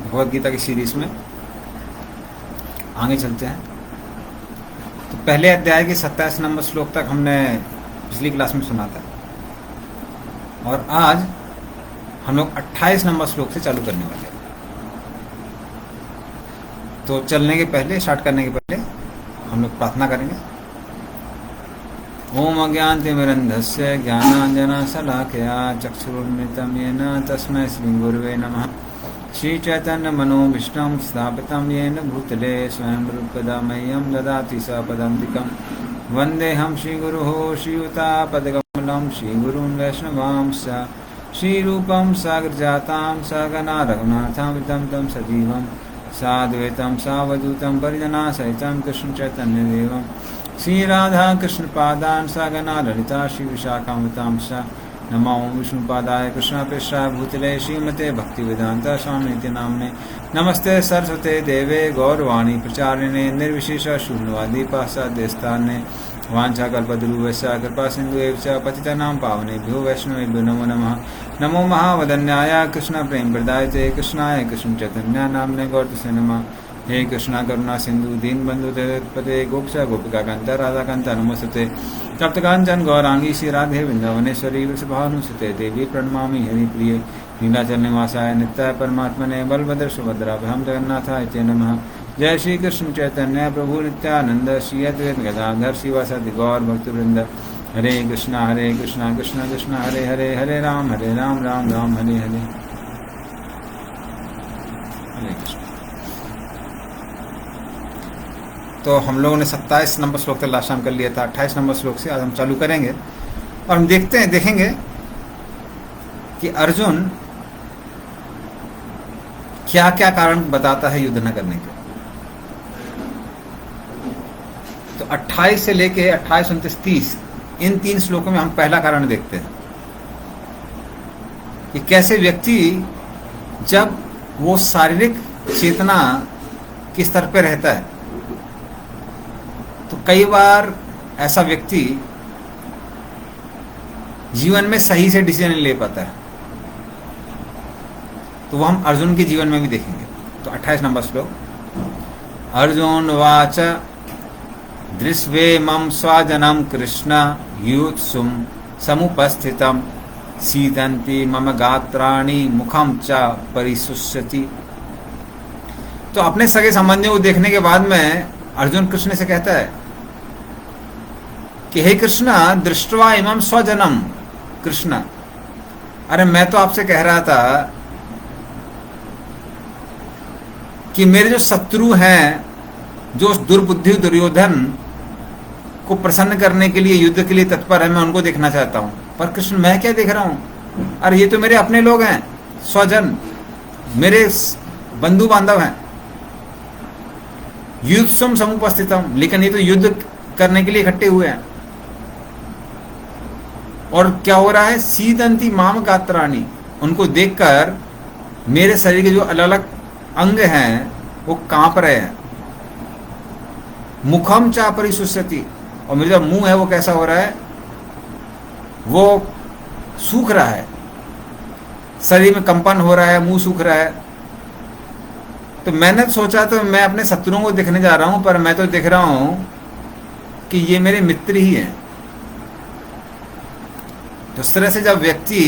भगवद गीता की सीरीज में आगे चलते हैं। तो पहले अध्याय के 27 नंबर श्लोक तक हमने पिछली क्लास में सुना था और आज हम लोग 28 नंबर श्लोक से चालू करने वाले हैं। तो चलने के पहले, स्टार्ट करने के पहले हम लोग प्रार्थना करेंगे। ओम अज्ञानतिमिरन्धस्य ज्ञानाञ्जनशलाकया चक्षुरुन्मिलितं येन तस्मै श्रीगुरुवे नमः। श्रीचैतन्यमनोभीष्टं स्थापितं येन भूतले स्वयं रूपदा मह्यं ददाति स पदान्तिकं। वन्देऽहं श्रीगुरुः श्रीयुतापदकमलं श्रीगुरून् वैष्णवांश्च श्रीरूपं साग्रजातां सगना रघुनाथामितं तं सजीवं साद्वैतं सावधूतं परिजनासहितं कृष्णचैतन्यदेवं श्रीराधा कृष्णपादान् सगना ललिता श्रीविशाखामृतां च नमो विष्णुपादाय कृष्णप्रेष्ठाय भूतले श्रीमते भक्तिवेदान्त स्वामिनिति नाम्ने। नमस्ते सरस्वते देवे गौरवाणी प्रचारिणे निर्विशेष शून्यवादी पाश्चात्यस्थाने वाञ्छाकल्पतरुभ्यश्च कृपा सिन्धुभ्यो च पतितानां पावनेभ्यो वैष्णवेभ्यो नमो नमः। नमो महावदन्याय कृष्ण प्रेम प्रदायते कृष्णाय कृष्ण चैतन्य नाम्ने गौरतसे नमः। हे कृष्णा करुणा सिंधु दीन बंधु जगत्पते गोक्ष गोपिका कांता राधा कांता नमस्ते। तप्त कांचन गौरांगी श्री राधे वृंदावनेश्वरी वृषभानुसुते देवी प्रणमामि हरिप्रिये नीलाचल निवासाय नित्याय परमात्मने बलभद्र सुभद्राभ्यां जगन्नाथाय ते नमः। जय श्री कृष्ण चैतन्य प्रभु नित्यानंद श्री अद्वैत गदाधर शिवासादि गौर भक्तवृंद। हरे कृष्णा कृष्णा कृष्णा हरे हरे, हरे राम राम राम हरे हरे। हरे कृष्ण। तो हम लोगों ने 27 नंबर श्लोक तक लास्ट टाइम कर लिया था। 28 नंबर श्लोक से आज हम चालू करेंगे और हम देखेंगे कि अर्जुन क्या क्या कारण बताता है युद्ध न करने के। तो 28 से लेके 28, 29, 30 इन 3 श्लोकों में हम पहला कारण देखते हैं कि कैसे व्यक्ति जब वो शारीरिक चेतना के स्तर पर रहता है तो कई बार ऐसा व्यक्ति जीवन में सही से डिसीजन नहीं ले पाता है। तो वो हम अर्जुन के जीवन में भी देखेंगे। तो 28 नंबर श्लोक। अर्जुन वाच दृष्ट्वे मम स्वजनम कृष्ण युत्सुम समुपस्थितम सीदन्ति मम गात्राणि मुखम च परिशुष्यति। तो अपने सगे संबंधियों को देखने के बाद में अर्जुन कृष्ण से कहता है कि हे कृष्ण दृष्ट्वा इमं स्वजनम कृष्ण, अरे मैं तो आपसे कह रहा था कि मेरे जो शत्रु हैं, जो दुर्बुद्धि दुर्योधन को प्रसन्न करने के लिए युद्ध के लिए तत्पर है, मैं उनको देखना चाहता हूं। पर कृष्ण मैं क्या देख रहा हूं, अरे ये तो मेरे अपने लोग हैं, स्वजन, मेरे बंधु बांधव हैं। युद्धम समुपस्थितम, लेकिन ये तो युद्ध करने के लिए इकट्ठे हुए हैं। और क्या हो रहा है, सीदंती माम गात्राणि, उनको देखकर मेरे शरीर के जो अलग अलग अंग हैं वो कांप रहे हैं। मुखम चा परिशुष्यति, और मेरा जो मुंह है वो कैसा हो रहा है, वो सूख रहा है, शरीर में कंपन हो रहा है, मुंह सूख रहा है। तो मैंने सोचा तो मैं अपने शत्रुओं को देखने जा रहा हूं, पर मैं तो देख रहा हूं कि ये मेरे मित्र ही हैं। तो इस तरह से जब व्यक्ति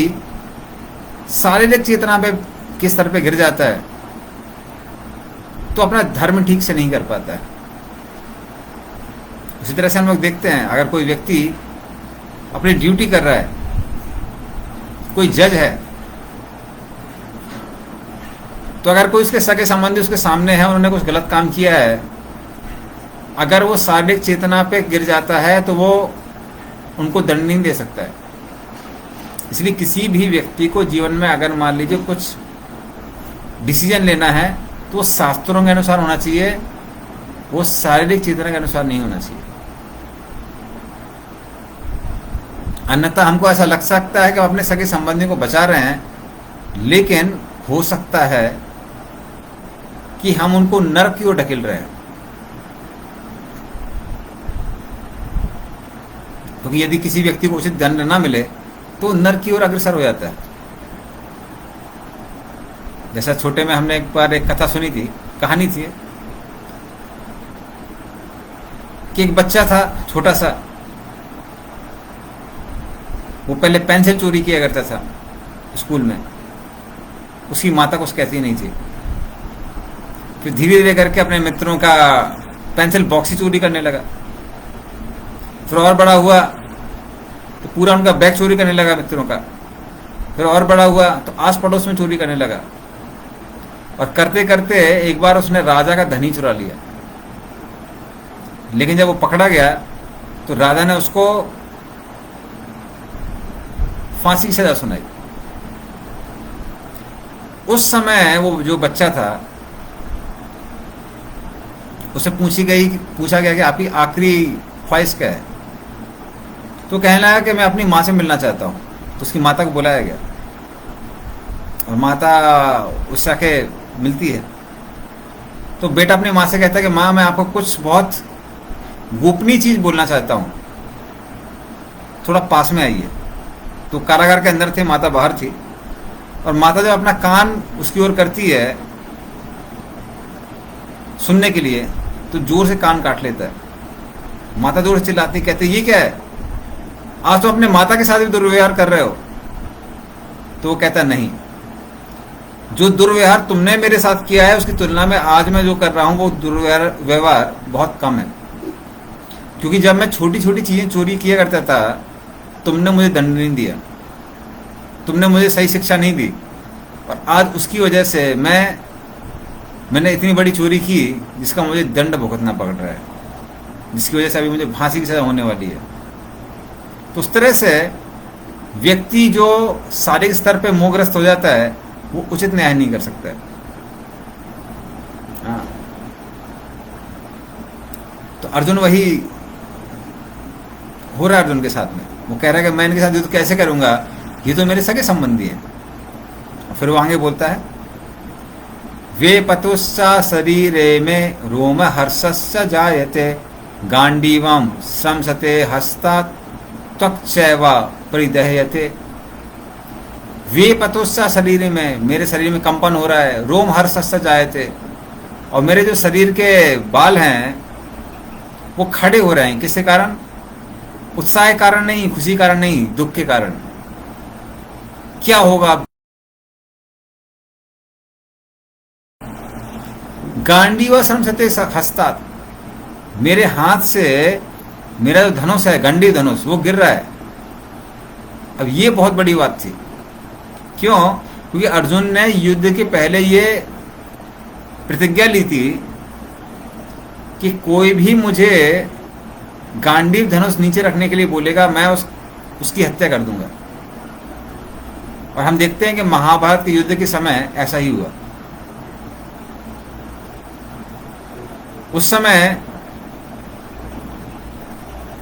शारीरिक चेतना पे के स्तर पे गिर जाता है तो अपना धर्म ठीक से नहीं कर पाता है। उसी तरह से हम लोग देखते हैं, अगर कोई व्यक्ति अपनी ड्यूटी कर रहा है, कोई जज है, तो अगर कोई उसके सगे संबंधी उसके सामने है, उन्होंने कुछ गलत काम किया है, अगर वो शारीरिक चेतना पे गिर जाता है तो वो उनको दंड नहीं दे सकता है। इसलिए किसी भी व्यक्ति को जीवन में अगर मान लीजिए कुछ डिसीजन लेना है तो वो शास्त्रों के अनुसार होना चाहिए, वो शारीरिक चेतना के अनुसार नहीं होना चाहिए। अन्यथा हमको ऐसा लग सकता है कि हम अपने सगे संबंधियों को बचा रहे हैं, लेकिन हो सकता है कि हम उनको नरक की ओर ढकेल रहे हैं। क्योंकि यदि किसी व्यक्ति को उचित दंड ना मिले तो नरक की ओर अग्रसर हो जाता है। जैसा छोटे में हमने एक बार एक कथा सुनी थी, कहानी थी कि एक बच्चा था छोटा सा, वो पहले पेंसिल चोरी किया करता था स्कूल में, उसकी माता कुछ कहती नहीं थी। फिर धीरे धीरे करके अपने मित्रों का पेंसिल बॉक्स ही चोरी करने लगा। फिर और बड़ा हुआ तो पूरा उनका बैग चोरी करने लगा मित्रों का। फिर और बड़ा हुआ तो आस पड़ोस में चोरी करने लगा, और करते करते एक बार उसने राजा का धनी चुरा लिया। लेकिन जब वो पकड़ा गया तो राजा ने उसको फांसी की सजा सुनाई। उस समय वो जो बच्चा था उसे पूछा गया कि आपकी आखिरी ख्वाहिश क्या है? तो कहने लगा कि मैं अपनी माँ से मिलना चाहता हूँ। तो उसकी माता को बुलाया गया और माता उससे आके मिलती है। तो बेटा अपनी माँ से कहता है कि माँ, मैं आपको कुछ बहुत गोपनीय चीज बोलना चाहता हूँ, थोड़ा पास में आइए। तो कारागार के अंदर थे, माता बाहर थी, और माता जब अपना कान उसकी ओर करती है सुनने के लिए तो जोर से कान काट लेता है। माता जोर से चिल्लाती, कहते ये क्या है, आज तो अपने माता के साथ भी दुर्व्यवहार कर रहे हो। तो वो कहता नहीं, जो दुर्व्यवहार तुमने मेरे साथ किया है उसकी तुलना में आज मैं जो कर रहा हूं वो दुर्व्यवहार बहुत कम है। क्योंकि जब मैं छोटी छोटी चीजें चोरी किया करता था तुमने मुझे दंड नहीं दिया, तुमने मुझे सही शिक्षा नहीं दी, और आज उसकी वजह से मैंने इतनी बड़ी चोरी की जिसका मुझे दंड भुगतना पड़ रहा है, जिसकी वजह से अभी मुझे फांसी की सजा होने वाली है। तो उस तरह से व्यक्ति जो शारीरिक स्तर पे मोहग्रस्त हो जाता है वो उचित न्याय नहीं कर सकता है। हाँ। तो अर्जुन वही हो रहा है अर्जुन के साथ में। वो कह रहा है कि मैं इनके साथ युद्ध कैसे करूंगा, ये तो मेरे सगे संबंधी हैं। फिर वो आगे बोलता है, वे पतुस्सा शरीरे में रोम हर्षस्य जायते गांडीवम संसते हस्ता त्वक्चैवा परिदह्यते। वे पतुस्सा शरीर में, मेरे शरीर में कंपन हो रहा है, रोम हर्षस्य जायते, और मेरे जो शरीर के बाल हैं वो खड़े हो रहे हैं। किसके कारण? उत्साह के कारण नहीं, खुशी कारण नहीं, दुख के कारण। क्या होगा? गांडीव संसते हस्तात, मेरे हाथ से मेरा जो धनुष है, गंडी धनुष, वो गिर रहा है। अब ये बहुत बड़ी बात थी। क्यों? क्योंकि अर्जुन ने युद्ध के पहले ये प्रतिज्ञा ली थी कि कोई भी मुझे गांडीव धनुष नीचे रखने के लिए बोलेगा मैं उसकी हत्या कर दूंगा। और हम देखते हैं कि महाभारत के युद्ध के समय ऐसा ही हुआ। उस समय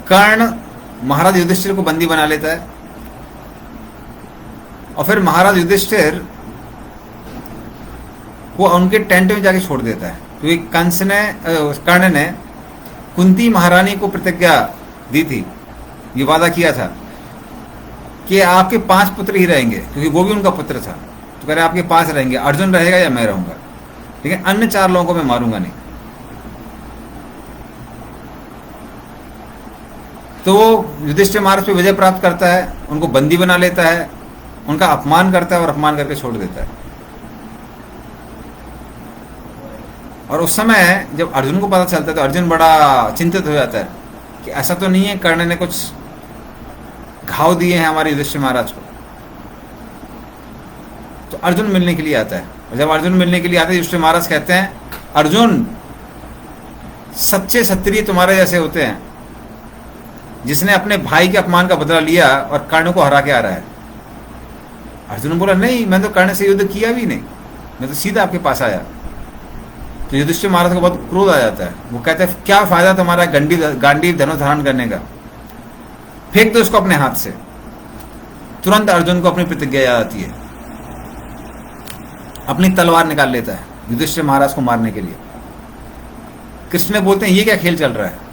कर्ण महाराज युधिष्ठिर को बंदी बना लेता है, और फिर महाराज युधिष्ठिर वो उनके टेंट में जाके छोड़ देता है। क्योंकि कर्ण ने कुंती महारानी को प्रतिज्ञा दी थी, ये वादा किया था कि आपके 5 पुत्र ही रहेंगे, क्योंकि वो भी उनका पुत्र था। तो कह रहे आपके 5 रहेंगे, अर्जुन रहेगा या मैं रहूंगा, लेकिन अन्य 4 लोगों को मैं मारूंगा नहीं। तो वो युधिष्ठिर महाराज पे विजय प्राप्त करता है, उनको बंदी बना लेता है, उनका अपमान करता है और अपमान करके छोड़ देता है। और उस समय जब अर्जुन को पता चलता है तो अर्जुन बड़ा चिंतित हो जाता है कि ऐसा तो नहीं है कर्ण ने कुछ घाव दिए हैं हमारे युधिष्ठिर महाराज को। तो अर्जुन मिलने के लिए आता है, और जब अर्जुन मिलने के लिए आते हैं युधिष्ठिर महाराज कहते हैं, अर्जुन, सच्चे क्षत्रिय तुम्हारे जैसे होते हैं, जिसने अपने भाई के अपमान का बदला लिया और कर्ण को हरा के आ रहा है। अर्जुन बोला, नहीं, मैं तो कर्ण से युद्ध किया भी नहीं, मैं तो सीधा आपके पास आया। तो युधिष्ठिर महाराज को बहुत क्रोध आ जाता है। वो कहते हैं, क्या फायदा तुम्हारा गांडीव धनुष धारण करने का, फेंक दो उसको अपने हाथ से। तुरंत अर्जुन को अपनी प्रतिज्ञा याद आती है, अपनी तलवार निकाल लेता है युधिष्ठिर महाराज को मारने के लिए। कृष्ण बोलते हैं, ये क्या खेल चल रहा है?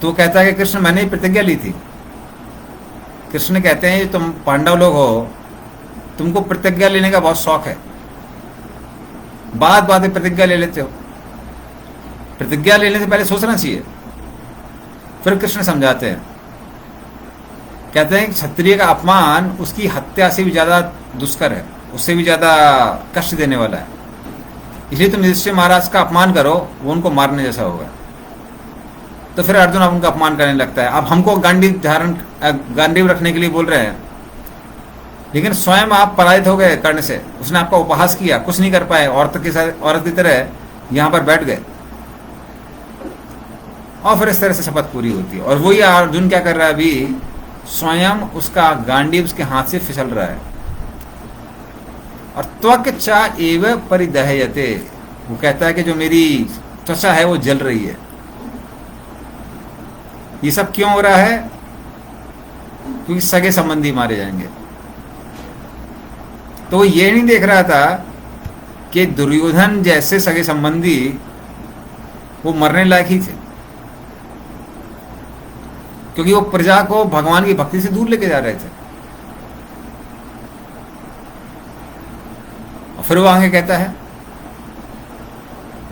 तो कहता है कि कृष्ण, मैंने ही प्रतिज्ञा ली थी। कृष्ण कहते हैं, तुम पांडव लोग हो, तुमको प्रतिज्ञा लेने का बहुत शौक है, बात बात में प्रतिज्ञा ले लेते हो। प्रतिज्ञा लेने से पहले सोचना चाहिए। फिर कृष्ण समझाते हैं, कहते हैं क्षत्रिय का अपमान उसकी हत्या से भी ज्यादा दुष्कर है, उससे भी ज्यादा कष्ट देने वाला है। इसलिए तुम युधिष्ठिर महाराज का अपमान करो, वो उनको मारने जैसा होगा। तो फिर अर्जुन अब उनका अपमान करने लगता है। अब हमको गांडीव रखने के लिए बोल रहे हैं, लेकिन स्वयं आप पराजित हो गए कर्ण से। उसने आपका उपहास किया, कुछ नहीं कर पाए, औरत की तरह यहां पर बैठ गए। और फिर इस तरह से शपथ पूरी होती है। और वही अर्जुन क्या कर रहा है अभी, स्वयं उसका गांडीव उसके हाथ से फिसल रहा है। और त्वक चा एव परिदहयते, वो कहता है कि जो मेरी त्वचा है वो जल रही है। ये सब क्यों हो रहा है? क्योंकि सगे संबंधी मारे जाएंगे। तो वो ये नहीं देख रहा था कि दुर्योधन जैसे सगे संबंधी वो मरने लायक ही थे, क्योंकि वो प्रजा को भगवान की भक्ति से दूर लेके जा रहे थे। और फिर वो आगे कहता है,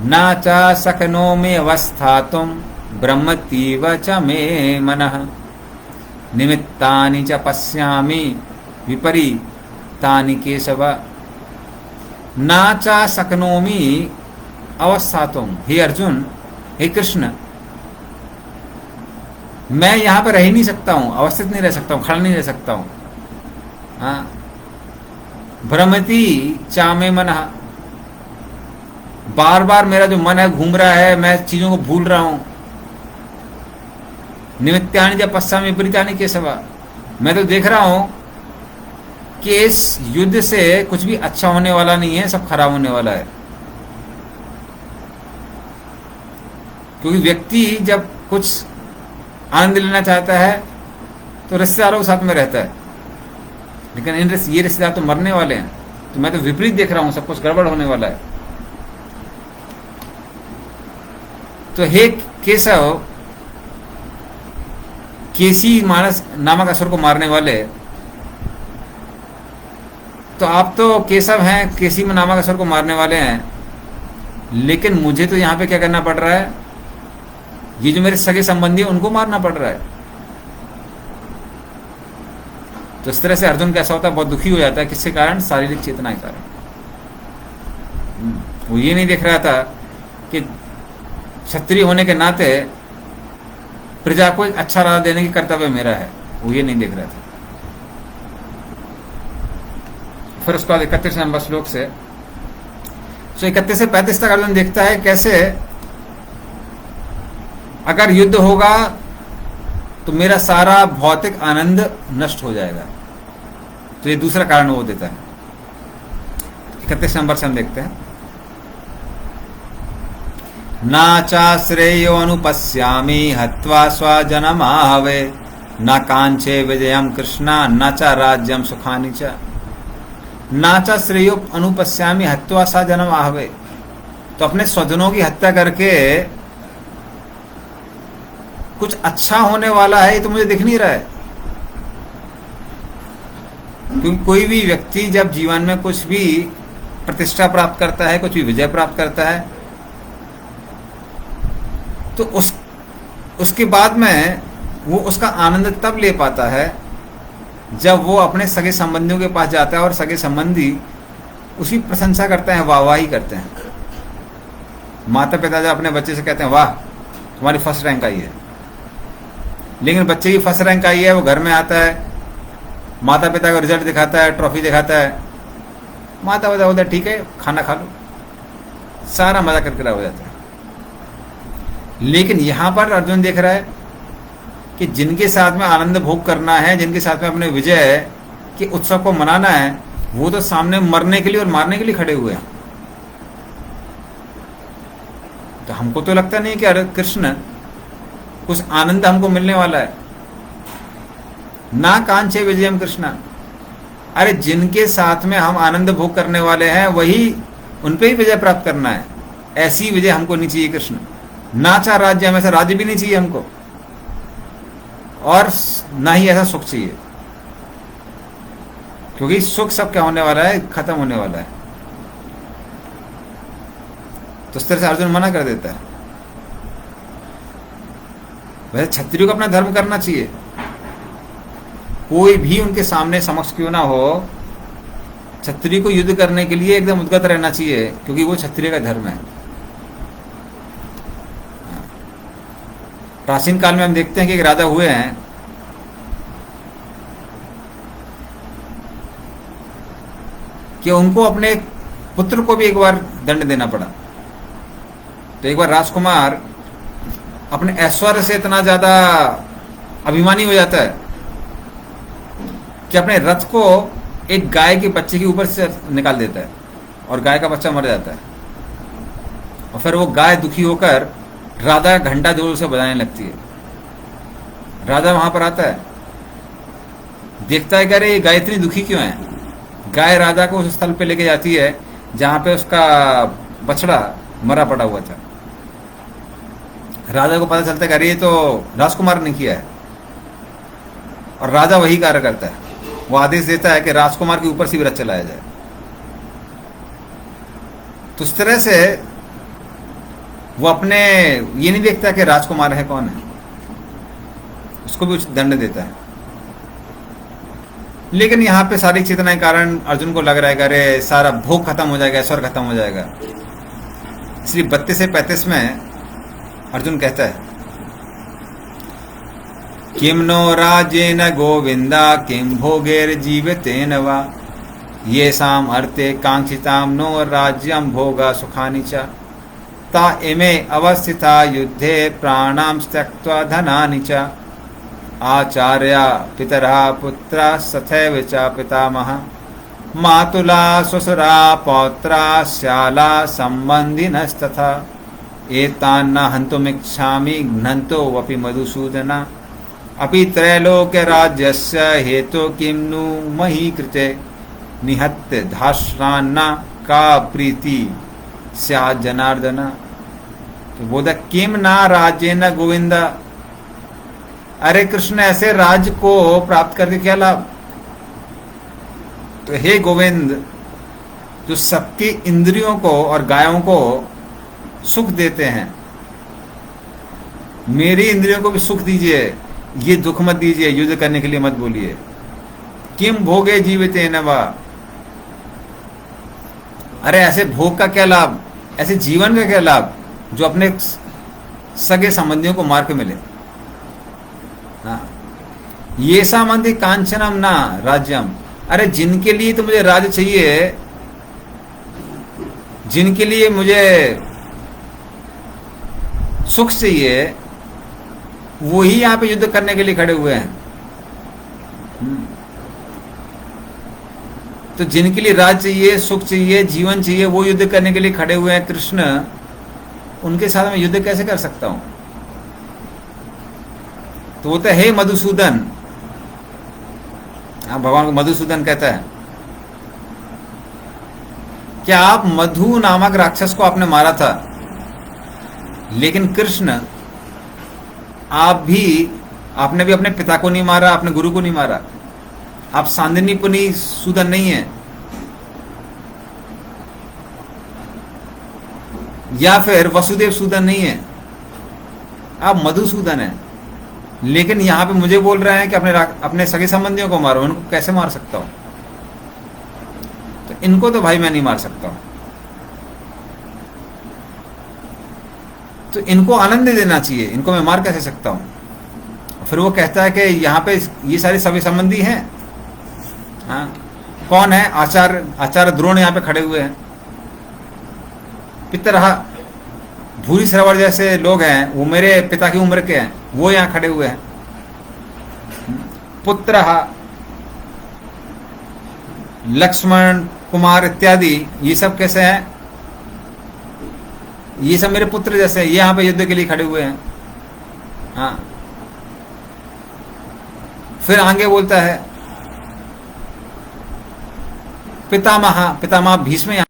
ना चा सकनो में अवस्था तुम ब्रह्मतीव च मे मनः निमित्तानि च पश्यामि विपरीतानि केशव। ना चा सकनोमि अवस्थातुम, हे अर्जुन, हे कृष्ण, मैं यहां पर रह ही नहीं सकता हूं, अवस्थित नहीं रह सकता हूं, खड़ा नहीं रह सकता हूं। हाँ, भ्रमति चामे मन, बार बार मेरा जो मन है घूम रहा है, मैं चीजों को भूल रहा हूं। निमित्तानि च पश्यामि विपरीतानि केशव, मैं तो देख रहा हूं कि इस युद्ध से कुछ भी अच्छा होने वाला नहीं है, सब खराब होने वाला है। क्योंकि व्यक्ति जब कुछ आनंद लेना चाहता है तो रिश्तेदारों के साथ में रहता है, लेकिन ये रिश्तेदार तो मरने वाले हैं। तो मैं तो विपरीत देख रहा हूं, सब कुछ गड़बड़ होने वाला है। तो हे केशव, केसी मानस नामक असुर को मारने वाले, तो आप तो केशव हैं, केसी में नामक असुर को मारने वाले हैं, लेकिन मुझे तो यहां पे क्या करना पड़ रहा है, ये जो मेरे सगे संबंधी है उनको मारना पड़ रहा है। तो इस तरह से अर्जुन कैसा होता है, बहुत दुखी हो जाता है। किसके कारण? शारीरिक चेतना के कारण। वो ये नहीं देख रहा था कि क्षत्रिय होने के नाते प्रजा को एक अच्छा राह देने की कर्तव्य मेरा है, वो ये नहीं देख रहा था। फिर उसके बाद 31 नंबर श्लोक से 31 से 35 तक अर्जुन देखता है कैसे अगर युद्ध होगा तो मेरा सारा भौतिक आनंद नष्ट हो जाएगा। तो ये दूसरा कारण वो देता है। 31 नंबर से हम देखते हैं, ना चा श्रेयो अनुपश्यामि हत्वा स्वजनमाहवे न कांचे विजयम कृष्णा न च राज्यम सुखानि च। ना चा श्रेयो अनुपश्यामि हत्वा स्वजनम आहवे, तो अपने स्वजनों की हत्या करके कुछ अच्छा होने वाला है ये तो मुझे दिख नहीं रहा है। क्योंकि कोई भी व्यक्ति जब जीवन में कुछ भी प्रतिष्ठा प्राप्त करता है, कुछ भी विजय प्राप्त करता है, तो उसके बाद में वो उसका आनंद तब ले पाता है जब वो अपने सगे संबंधियों के पास जाता है और सगे संबंधी उसकी प्रशंसा करते हैं, वाहवाही करते हैं। माता पिता जब अपने बच्चे से कहते हैं वाह तुम्हारी फर्स्ट रैंक आई है, लेकिन बच्चे की फर्स्ट रैंक आई है, वो घर में आता है, माता पिता का रिजल्ट दिखाता है, ट्रॉफी दिखाता है, माता पिता बोलता है ठीक है खाना खा लो, सारा मजा करके हो जाता है। लेकिन यहां पर अर्जुन देख रहा है कि जिनके साथ में आनंद भोग करना है, जिनके साथ में अपने विजय के उत्सव को मनाना है, वो तो सामने मरने के लिए और मारने के लिए खड़े हुए हैं। तो हमको तो लगता नहीं कि अरे कृष्ण कुछ आनंद हमको मिलने वाला है। ना कांचे विजयम कृष्णा, अरे जिनके साथ में हम आनंद भोग करने वाले हैं वही उन पे ही विजय प्राप्त करना है, ऐसी विजय हमको नहीं चाहिए कृष्ण। ना चाह राज्य, हमें ऐसा राज्य भी नहीं चाहिए हमको, और ना ही ऐसा सुख चाहिए, क्योंकि सुख सब क्या होने वाला है, खत्म होने वाला है। तो इस तरह से अर्जुन मना कर देता है। वैसे क्षत्रियो को अपना धर्म करना चाहिए, कोई भी उनके सामने समक्ष क्यों ना हो, क्षत्रिय को युद्ध करने के लिए एकदम उद्गत रहना चाहिए, क्योंकि वो क्षत्रिय का धर्म है। प्राचीन काल में हम देखते हैं कि एक राजा हुए हैं, कि उनको अपने पुत्र को भी एक बार दंड देना पड़ा। तो एक बार राजकुमार अपने ऐश्वर्य से इतना ज्यादा अभिमानी हो जाता है कि अपने रथ को एक गाय के बच्चे के ऊपर से निकाल देता है और गाय का बच्चा मर जाता है। और फिर वो गाय दुखी होकर राजा का घंटा जोर से बजाने लगती है। राजा वहां पर आता है, देखता है कि अरे ये गाय इतनी दुखी क्यों है। गाय राजा को उस स्थल पे लेके जाती है जहां पे उसका बछड़ा मरा पड़ा हुआ था। राजा को पता चलता है कि अरे ये तो राजकुमार ने किया है, और राजा वही कार्य करता है। वो आदेश देता है कि राजकुमार के ऊपर से भी रथ चलाया जाए। तो इस तरह से वो अपने ये नहीं देखता कि राजकुमार है कौन है, उसको भी उचित दंड देता है। लेकिन यहाँ पे सारी चेतनाएं कारण अर्जुन को लग रहा है कि अरे सारा भोग खत्म हो जाएगा, ऐश्वर्य खत्म हो जाएगा। इसलिए 32 से 35 में अर्जुन कहता है, किम नो राजेन गोविंदा किम भोगेर जीवितेन वा येषाम् अर्थे कांक्षिताम नो राज्यम भोगा सुखानि च ता इमे अवस्थिता युद्धे प्राणां त्यक्त्वा धनानि च आचार्या पितरा पुत्रा तथैव च पितामह मातुला स्वसुरा पौत्रा श्याला संबंधिनस्तथा एतान्न हन्तुमिच्छामि घ्नन्तोऽपि मधुसूदन अपि त्रैलोक्य राज्यस्य हेतु किं नु मही कृते निहत्य धाश्रान्ना का प्रीति स्यात् जनार्दन। तो बोला किम ना राज्येन गोविंद, अरे कृष्ण ऐसे राज्य को प्राप्त करके क्या लाभ। तो हे गोविंद, जो सबकी इंद्रियों को और गायों को सुख देते हैं, मेरी इंद्रियों को भी सुख दीजिए, ये दुख मत दीजिए, युद्ध करने के लिए मत बोलिए। किम भोगे जीवितेन वा, अरे ऐसे भोग का क्या लाभ, ऐसे जीवन का क्या लाभ जो अपने सगे संबंधियों को मार के मिले। हाँ, ये सामंती कांचनम ना राज्यम, अरे जिनके लिए तो मुझे राज्य चाहिए, जिनके लिए मुझे सुख चाहिए, वो ही यहां पे युद्ध करने के लिए खड़े हुए हैं। तो जिनके लिए राज चाहिए, सुख चाहिए, जीवन चाहिए, वो युद्ध करने के लिए खड़े हुए हैं कृष्ण, उनके साथ मैं युद्ध कैसे कर सकता हूं। तो वो तो हे मधुसूदन, भगवान को मधुसूदन कहता है, क्या आप मधु नामक राक्षस को आपने मारा था, लेकिन कृष्ण आपने भी अपने पिता को नहीं मारा, अपने गुरु को नहीं मारा। आप सांदिनी पुनी सूदन नहीं है, या फिर वसुदेव सूदन नहीं है, आप मधुसूदन है। लेकिन यहां पे मुझे बोल रहे हैं कि अपने सगे संबंधियों को मारो, उनको कैसे मार सकता हूं। तो इनको तो भाई मैं नहीं मार सकता हूं, तो इनको आनंद देना चाहिए, इनको मैं मार कैसे सकता हूं। फिर वो कहता है कि यहाँ पे ये सारे सभी संबंधी हैं। हाँ, कौन है, आचार्य द्रोण यहाँ पे खड़े हुए हैं, पितरहा भूरी श्रवण जैसे लोग हैं, वो मेरे पिता की उम्र के हैं, वो यहाँ खड़े हुए हैं। पुत्रहा लक्ष्मण कुमार इत्यादि, ये सब कैसे हैं, ये सब मेरे पुत्र जैसे हैं, ये यहाँ पे युद्ध के लिए खड़े हुए हैं। हाँ, फिर आगे बोलता है पितामह भीष्म यहाँ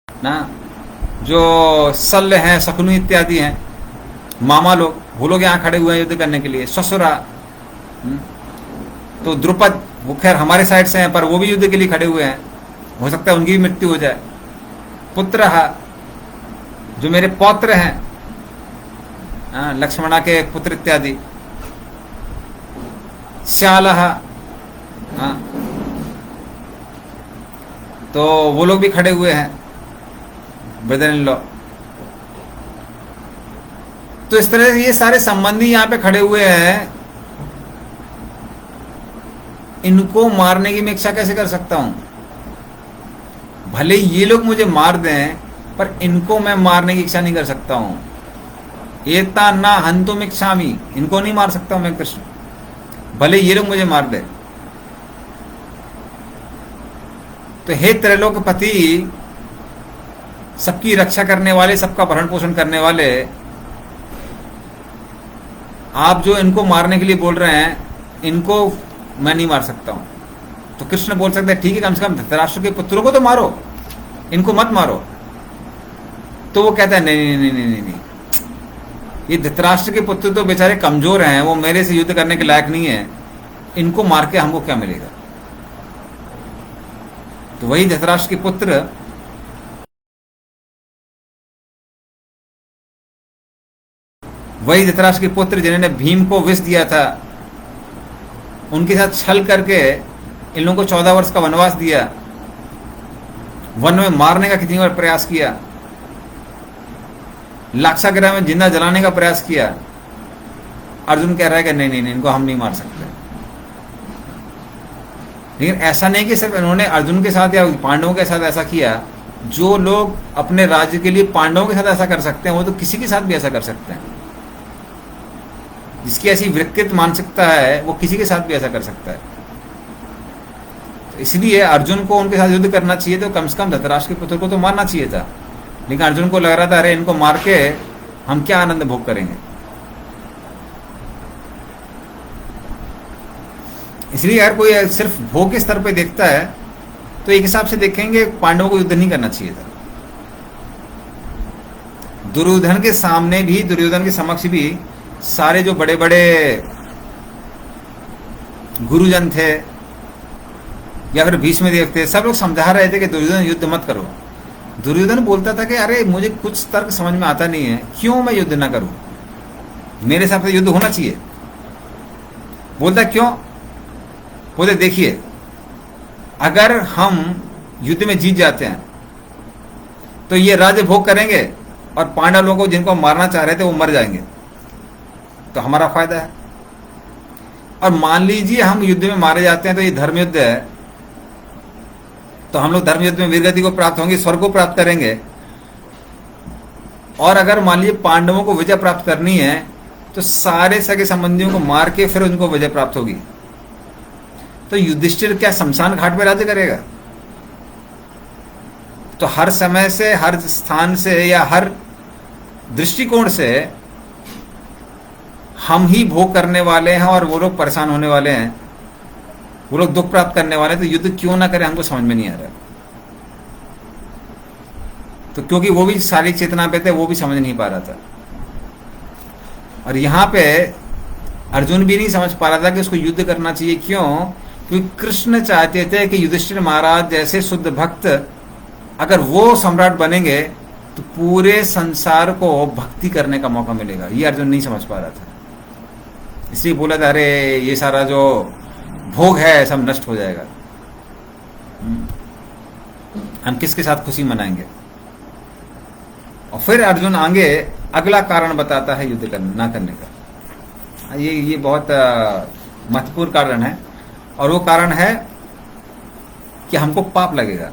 ना, जो शल्य हैं, शकुनी इत्यादि हैं, मामा लोग, वो लोग यहाँ खड़े हुए हैं युद्ध करने के लिए। ससुरा तो द्रुपद, वो खैर हमारे साइड से हैं, पर वो भी युद्ध के लिए खड़े हुए हैं, हो सकता है उनकी भी मृत्यु हो जाए। पुत्र, जो मेरे पौत्र हैं, लक्ष्मणा के पुत्र इत्यादि, श्यालः, तो वो लोग भी खड़े हुए हैं, ब्रदर इन लॉ। तो इस तरह ये सारे संबंधी यहां पे खड़े हुए हैं। इनको मारने की मैं इच्छा कैसे कर सकता हूं? भले ये लोग मुझे मार दें, पर इनको मैं मारने की इच्छा नहीं कर सकता हूं। एता ना हंतुम इच्छामि, इनको नहीं मार सकता हूं मैं कृष्ण, भले ये लोग मुझे मार दे। तो हे त्रैलोक्यपति, सबकी रक्षा करने वाले, सबका भरण पोषण करने वाले, आप जो इनको मारने के लिए बोल रहे हैं, इनको मैं नहीं मार सकता हूं। तो कृष्ण बोल सकते हैं ठीक है, कम से कम धृतराष्ट्र के पुत्रों को तो मारो, इनको मत मारो। तो वो कहता है नहीं नहीं नहीं नहीं नहीं, ये धृतराष्ट्र के पुत्र तो बेचारे कमजोर हैं, वो मेरे से युद्ध करने के लायक नहीं है, इनको मार के हमको क्या मिलेगा। तो वही धृतराष्ट्र के पुत्र जिन्होंने भीम को विष दिया था, उनके साथ छल करके इन लोगों को 14 वर्ष का वनवास दिया, वन में मारने का कितनी बार प्रयास किया, लाक्षागृह में जिंदा जलाने का प्रयास किया। अर्जुन कह रहा है कि नहीं नहीं नहीं, इनको हम नहीं मार सकते। लेकिन ऐसा नहीं कि सिर्फ इन्होंने अर्जुन के साथ या पांडवों के साथ ऐसा किया। जो लोग अपने राज्य के लिए पांडवों के साथ ऐसा कर सकते हैं, वो तो किसी के साथ भी ऐसा कर सकते हैं। जिसकी ऐसी विकृत मानसिकता है, वो किसी के साथ भी ऐसा कर सकता है। तो इसलिए अर्जुन को उनके साथ युद्ध करना चाहिए, तो कम से कम धृतराष्ट्र के पुत्र को तो मारना चाहिए था। लेकिन अर्जुन को लग रहा था अरे इनको मार के हम क्या आनंद भोग करेंगे। इसलिए यार कोई सिर्फ भोग के स्तर पे देखता है, तो एक हिसाब से देखेंगे पांडवों को युद्ध नहीं करना चाहिए था। दुर्योधन के सामने भी, दुर्योधन के समक्ष भी सारे जो बड़े बड़े गुरुजन थे या फिर भीष्मदेव थे, सब लोग समझा रहे थे कि दुर्योधन युद्ध मत करो। दुर्योधन बोलता था कि अरे मुझे कुछ तर्क समझ में आता नहीं है, क्यों मैं युद्ध ना करूं, मेरे हिसाब से युद्ध होना चाहिए। बोलता क्यों? बोलते देखिए, अगर हम युद्ध में जीत जाते हैं तो ये राज्य भोग करेंगे और पांडव लोगों को जिनको मारना चाह रहे थे वो मर जाएंगे, तो हमारा फायदा है। और मान लीजिए हम युद्ध में मारे जाते हैं तो ये धर्म युद्ध है, तो हम लोग धर्म युद्ध में वीरगति को प्राप्त होंगे, स्वर्ग को प्राप्त करेंगे। और अगर मान लीजिए पांडवों को विजय प्राप्त करनी है तो सारे सगे संबंधियों को मार के फिर उनको विजय प्राप्त होगी। तो युधिष्ठिर क्या शमशान घाट में राज्य करेगा? तो हर समय से, हर स्थान से या हर दृष्टिकोण से हम ही भोग करने वाले हैं और वो लोग परेशान होने वाले हैं, वो लोग दुख प्राप्त करने वाले हैं। तो युद्ध क्यों ना करें, हमको समझ में नहीं आ रहा। तो क्योंकि वो भी सारी चेतना पे थे, वो भी समझ नहीं पा रहा था। और यहां पे अर्जुन भी नहीं समझ पा रहा था कि उसको युद्ध करना चाहिए। क्यों? क्योंकि कृष्ण चाहते थे कि युधिष्ठिर महाराज जैसे शुद्ध भक्त अगर वो सम्राट बनेंगे तो पूरे संसार को भक्ति करने का मौका मिलेगा। ये अर्जुन नहीं समझ पा रहा था, इसलिए बोला था अरे ये सारा जो भोग है सब नष्ट हो जाएगा, हम किसके साथ खुशी मनाएंगे। और फिर अर्जुन आगे अगला कारण बताता है युद्ध ना करने का। ये बहुत महत्वपूर्ण कारण है, और वो कारण है कि हमको पाप लगेगा।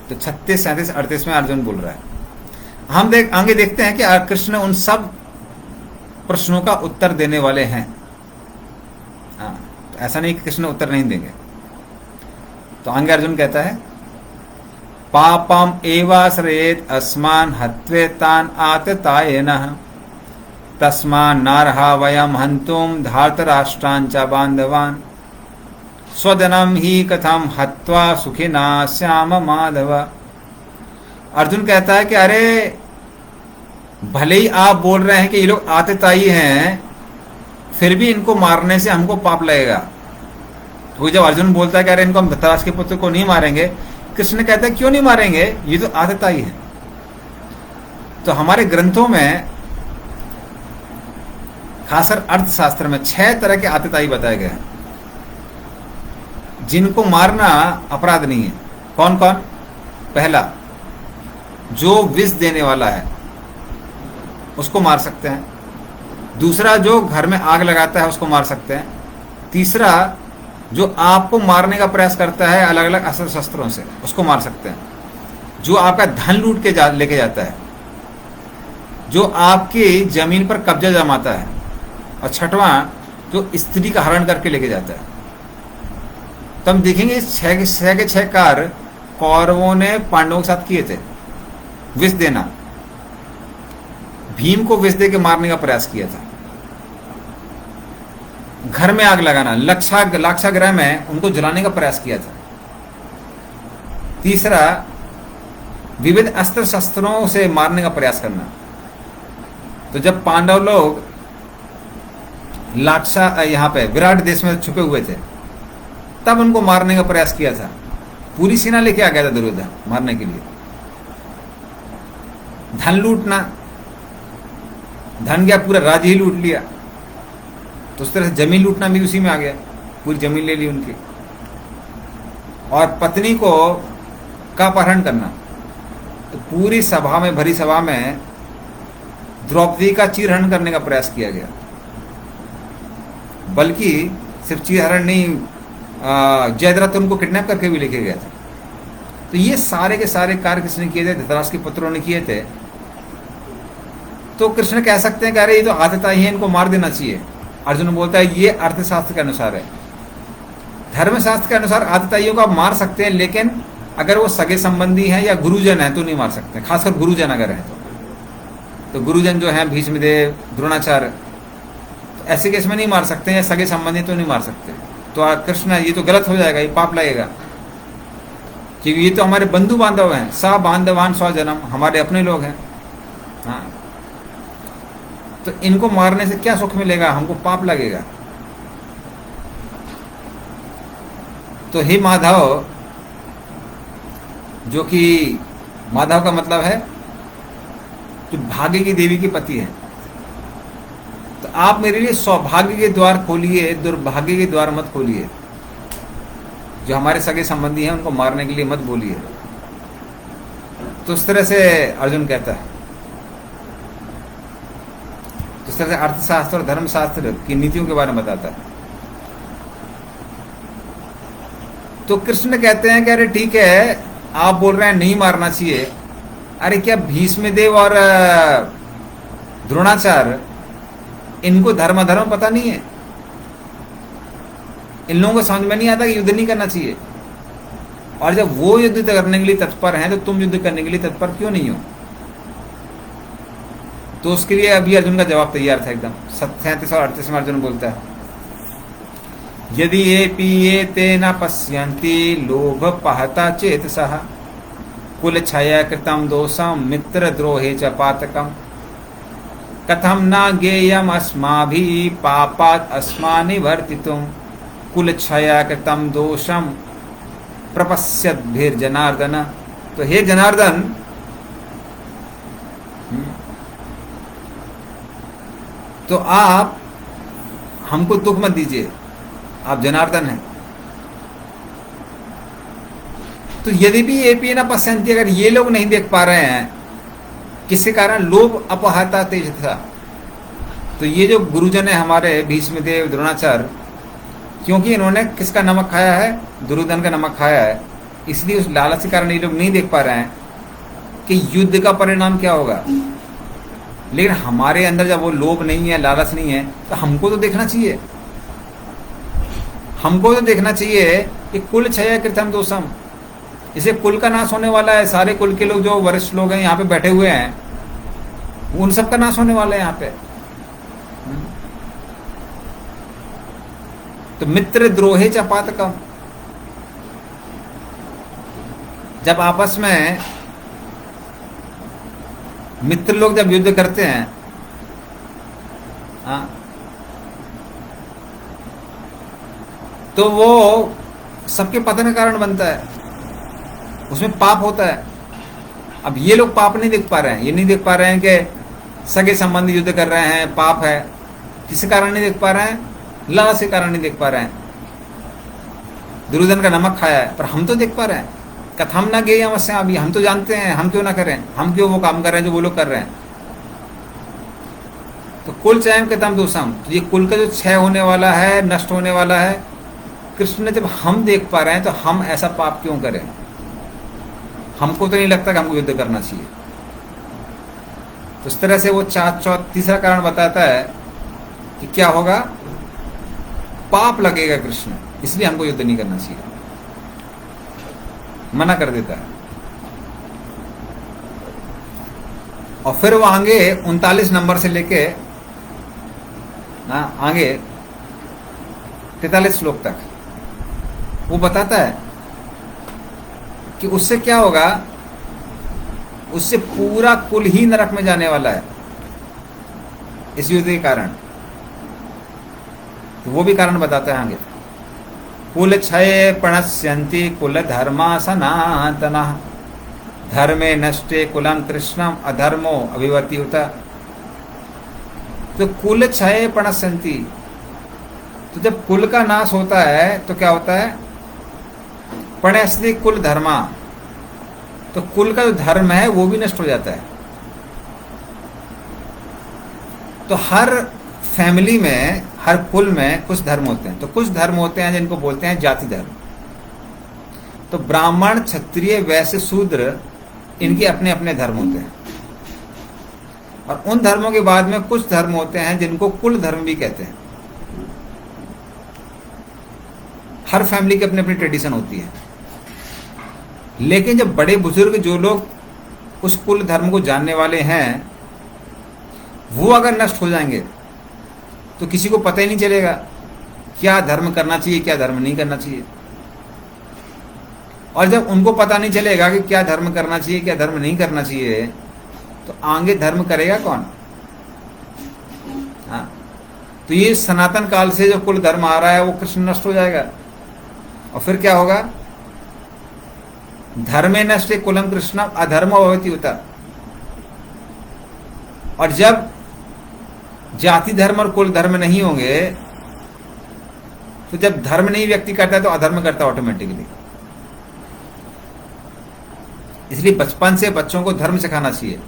तो 36, 37, 38 में अर्जुन बोल रहा है। हम आगे देखते हैं कि कृष्ण उन सब प्रश्नों का उत्तर देने वाले हैं। तो ऐसा नहीं कि कृष्ण उत्तर नहीं देंगे। तो आगे अर्जुन कहता है पापम एवाश्रयेत अस्मान हत्वेतान आततायेनः तस्मान् नार्हा वयम हन्तुम धार्तराष्ट्रान् च बान्धवान् स्वजनम ही कथम हत्वा सुखिना श्याम माधव। अर्जुन कहता है कि अरे भले ही आप बोल रहे हैं कि ये लोग आतताई हैं, फिर भी इनको मारने से हमको पाप लगेगा। तो जब अर्जुन बोलता है कि अरे इनको हम धृतराष्ट्र के पुत्र को नहीं मारेंगे, कृष्ण कहता है क्यों नहीं मारेंगे, ये तो आतताई है। तो हमारे ग्रंथों में, खासकर अर्थशास्त्र में 6 तरह के आतताई बताए गए हैं जिनको मारना अपराध नहीं है। कौन कौन? पहला, जो विष देने वाला है उसको मार सकते हैं। दूसरा, जो घर में आग लगाता है उसको मार सकते हैं। तीसरा, जो आपको मारने का प्रयास करता है अलग अलग अस्त्र शस्त्रों से, उसको मार सकते हैं। जो आपका धन लूट के लेके जाता है, जो आपकी जमीन पर कब्जा जमाता है, और छठवां, जो स्त्री का हरण करके लेके जाता है। तो हम देखेंगे इस 6 के 6 कार्य कौरवों ने पांडवों के साथ किए थे। विष देना, भीम को विष दे के मारने का प्रयास किया था। घर में आग लगाना, लाक्षागृह में उनको जलाने का प्रयास किया था। तीसरा, विविध अस्त्र शस्त्रों से मारने का प्रयास करना। तो जब पांडव लोग यहां पे विराट देश में छुपे हुए थे, तब उनको मारने का प्रयास किया था। पूरी सेना लेके आ गया था दुर्योधन मारने के लिए। धन लूटना, धन गया, पूरा राज्य ही लूट लिया। तो उस तरह से जमीन लूटना भी उसी में आ गया, पूरी जमीन ले ली उनकी। और पत्नी को का अपहरण करना, तो पूरी सभा में, भरी सभा में द्रौपदी का चीरहरण करने का प्रयास किया गया। बल्कि सिर्फ चीरहरण नहीं, जयद्रथ उनको किडनैप करके भी लेके गया था। तो ये सारे के सारे कार्य किसने किए थे? धृतराष्ट्र के पुत्रों ने किए थे। तो कृष्ण कह सकते हैं कि अरे ये तो आतताई है, इनको मार देना चाहिए। अर्जुन बोलता है ये अर्थशास्त्र के अनुसार है। धर्मशास्त्र के अनुसार आतताइयों को आप मार सकते हैं, लेकिन अगर वो सगे संबंधी हैं या गुरुजन हैं तो नहीं मार सकते। खासकर गुरुजन अगर हैं तो गुरुजन जो हैं भीष्मदेव, द्रोणाचार्य, तो ऐसे केस में नहीं मार सकते, या सगे संबंधी तो नहीं मार सकते। तो कृष्ण ये तो गलत हो जाएगा, ये पाप लगेगा, क्योंकि ये तो हमारे बंधु बांधव हैं। सा बांधवान स्व जन्म, हमारे अपने लोग हैं। हाँ, तो इनको मारने से क्या सुख मिलेगा? हमको पाप लगेगा। तो हे माधव, जो कि माधव का मतलब है जो भाग्य की देवी की पति है, तो आप मेरे लिए सौभाग्य के द्वार खोलिए, दुर्भाग्य के द्वार मत खोलिए। जो हमारे सगे संबंधी हैं उनको मारने के लिए मत बोलिए। तो इस तरह से अर्जुन कहता है। तो इस तरह से अर्थशास्त्र और धर्मशास्त्र की नीतियों के बारे में बताता है। तो कृष्ण कहते हैं कि अरे ठीक है, आप बोल रहे हैं नहीं मारना चाहिए। अरे क्या भीष्मदेव और द्रोणाचार्य, इनको धर्म पता नहीं है? इन लोगों को समझ में नहीं आता कि युद्ध नहीं करना चाहिए? और जब वो युद्ध करने के लिए तत्पर हैं, तो तुम युद्ध करने के लिए तत्पर क्यों नहीं हो? तो उसके लिए अभी अर्जुन का जवाब तैयार था एकदम। 37 और 38 में अर्जुन बोलता है, यदि ये पीए ते न पश्यन्ति लोभ पहता चेतसः कुल छाया कृतम दोषम मित्र द्रोहे च पातकम कथम न गेयम अस्माभिः पापात् अस्मानिवर्तितुम कुल छाया कृतम दोषम प्रपश्यद्भिर्जनार्दन। तो हे जनार्दन, तो आप हमको दुख मत दीजिए, आप जनार्दन हैं। तो यदि भी ये पी न पश्यन्ति, अगर ये लोग नहीं देख पा रहे हैं किसके कारण, लोभ अपहता तेज था, तो ये जो गुरुजन है हमारे भीष्मदेव द्रोणाचार्य, क्योंकि इन्होंने किसका नमक खाया है? दुर्योधन का नमक खाया है, इसलिए उस लालच के कारण ये लोग नहीं देख पा रहे हैं कि युद्ध का परिणाम क्या होगा। लेकिन हमारे अंदर जब वो लोभ नहीं है, लालच नहीं है, तो हमको तो देखना चाहिए। हमको तो देखना चाहिए कि कुल क्षय कृतम दोषम, इसे कुल का नाश होने वाला है। सारे कुल के लोग जो वरिष्ठ लोग हैं यहाँ पे बैठे हुए हैं, उन सब का नाश होने वाला है यहाँ पे। तो मित्र द्रोहे च पातकम, जब आपस में मित्र लोग जब युद्ध करते हैं, हाँ, तो वो सबके पतन का कारण बनता है, उसमें पाप होता है। अब ये लोग पाप नहीं देख पा रहे हैं, ये नहीं देख पा रहे हैं कि सगे संबंधी युद्ध कर रहे हैं पाप है। किस कारण नहीं देख पा रहे हैं? लालच के कारण नहीं देख पा रहे हैं। दुर्योधन का नमक खाया है, पर हम तो देख पा रहे हैं। कथम ना गे अवश्य, अभी हम तो जानते हैं, हम क्यों ना करें, हम क्यों वो काम कर रहे हैं जो वो लोग कर रहे हैं। तो कुल चयम के तम दोषम, तो ये कुल का जो क्षय होने वाला है, नष्ट होने वाला है, कृष्ण ने जब हम देख पा रहे हैं तो हम ऐसा पाप क्यों करें? हमको तो नहीं लगता कि हमको युद्ध करना चाहिए। तो इस तरह से वो तीसरा कारण बताता है कि क्या होगा, पाप लगेगा कृष्ण, इसलिए हमको युद्ध नहीं करना चाहिए, मना कर देता है। और फिर वो आगे 39 नंबर से लेके आगे 43 श्लोक तक वो बताता है कि उससे क्या होगा, उससे पूरा कुल ही नरक में जाने वाला है इस युद्ध के कारण। तो वो भी कारण बताता है आगे। कुल क्षय प्रणश्यन्ति कुल धर्मा सनातना, धर्मे नष्टे कुलम कृष्णम अधर्मो अभिवर्त्युत। तो कुल क्षय प्रणश्यन्ति, तो जब कुल का नाश होता है तो क्या होता है, प्रणश्यति कुल धर्मा, तो कुल का जो धर्म है वो भी नष्ट हो जाता है। तो हर फैमिली में, हर कुल में कुछ धर्म होते हैं। तो कुछ धर्म होते हैं जिनको बोलते हैं जाति धर्म। तो ब्राह्मण, क्षत्रिय, वैश्य, शूद्र, इनके अपने अपने धर्म होते हैं। और उन धर्मों के बाद में कुछ धर्म होते हैं जिनको कुल धर्म भी कहते हैं। हर फैमिली की अपनी अपनी ट्रेडिशन होती है। लेकिन जब बड़े बुजुर्ग जो लोग उस कुल धर्म को जानने वाले हैं, वो अगर नष्ट हो जाएंगे तो किसी को पता ही नहीं चलेगा क्या धर्म करना चाहिए, क्या धर्म नहीं करना चाहिए। और जब उनको पता नहीं चलेगा कि क्या धर्म करना चाहिए, क्या धर्म नहीं करना चाहिए, तो आगे धर्म करेगा कौन? हाँ, तो ये सनातन काल से जो कुल धर्म आ रहा है वो कृष्ण नष्ट हो जाएगा। और फिर क्या होगा, धर्मे नष्टे कुलम कृष्णम अधर्मो भवति उत। और जब जाति धर्म और कुल धर्म नहीं होंगे, तो जब धर्म नहीं व्यक्ति करता है तो अधर्म करता है ऑटोमेटिकली। इसलिए बचपन से बच्चों को धर्म सिखाना चाहिए।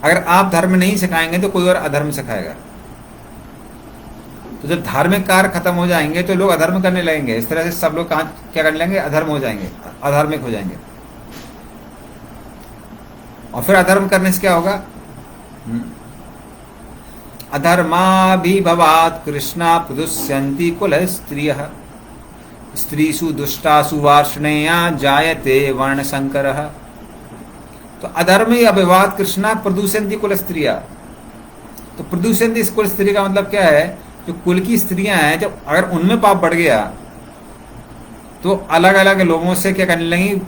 अगर आप धर्म नहीं सिखाएंगे तो कोई और अधर्म सिखाएगा। तो जब धार्मिक कार्य खत्म हो जाएंगे तो लोग अधर्म करने लगेंगे। इस तरह से सब लोग क्या करने लगेंगे, अधर्म हो जाएंगे, अधार्मिक हो जाएंगे। और फिर अधर्म करने से क्या होगा, अधर्माभिभवात् कृष्णा प्रदुष्यन्ति कुल स्त्रियः, स्त्रीषु दुष्टासु वार्ष्णेया जायते वर्ण संकरः। तो अधर्मे अभिवाद कृष्णा प्रदूषयन्ति कुल स्त्रिया। तो प्रदूषयन्ति कुल स्त्री का मतलब क्या है, जो कुल की स्त्रियां हैं, जब अगर उनमें पाप बढ़ गया तो अलग अलग लोगों से क्या करने लगेंगी,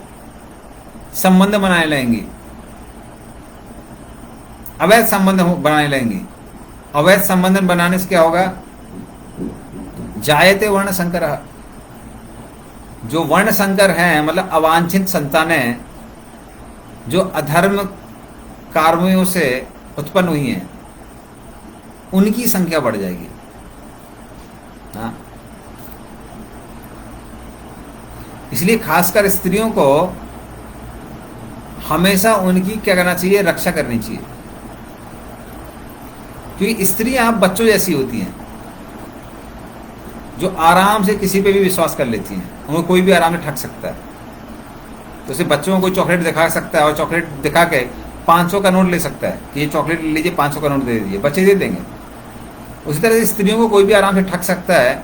संबंध बनाने लगेंगी, अवैध संबंध बनाने लगेंगी। अवैध संबंध बनाने से क्या होगा, जायते वर्ण संकर। जो वर्ण संकर हैं, मतलब अवांछित संतानें जो अधर्म कार्यों से उत्पन्न हुई हैं, उनकी संख्या बढ़ जाएगी। हाँ, इसलिए खासकर स्त्रियों को हमेशा उनकी क्या करना चाहिए, रक्षा करनी चाहिए। क्योंकि स्त्रियां बच्चों जैसी होती हैं, जो आराम से किसी पे भी विश्वास कर लेती हैं। उनको कोई भी आराम से ठग सकता है। तो उसे बच्चों को कोई चॉकलेट दिखा सकता है और चॉकलेट दिखा के 500 का नोट ले सकता है कि ये चॉकलेट ले लीजिए, 500 का नोट दे दीजिए, बच्चे दे देंगे। उसी तरह से स्त्रियों को कोई भी आराम से ठग सकता है।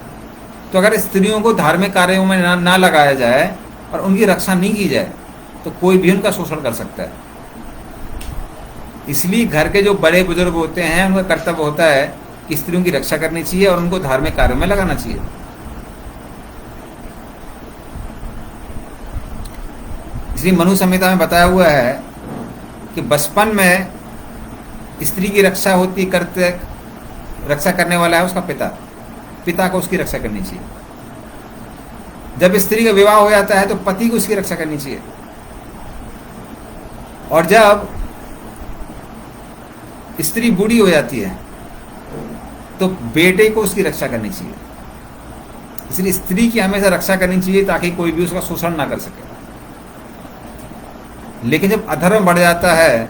तो अगर स्त्रियों को धार्मिक कार्यों में ना लगाया जाए और उनकी रक्षा नहीं की जाए तो कोई भी उनका शोषण कर सकता है। इसलिए घर के जो बड़े बुजुर्ग होते हैं, उनका कर्तव्य होता है कि स्त्रियों की रक्षा करनी चाहिए और उनको धार्मिक कार्यों में लगाना चाहिए। इसलिए मनु संहिता में बताया हुआ है कि बचपन में स्त्री की रक्षा होती करते, रक्षा करने वाला है उसका पिता, पिता को उसकी रक्षा करनी चाहिए। जब स्त्री का विवाह हो जाता है तो पति को उसकी रक्षा करनी चाहिए। और जब स्त्री बूढ़ी हो जाती है तो बेटे को उसकी रक्षा करनी चाहिए। इसलिए स्त्री की हमेशा रक्षा करनी चाहिए ताकि कोई भी उसका शोषण ना कर सके। लेकिन जब अधर्म बढ़ जाता है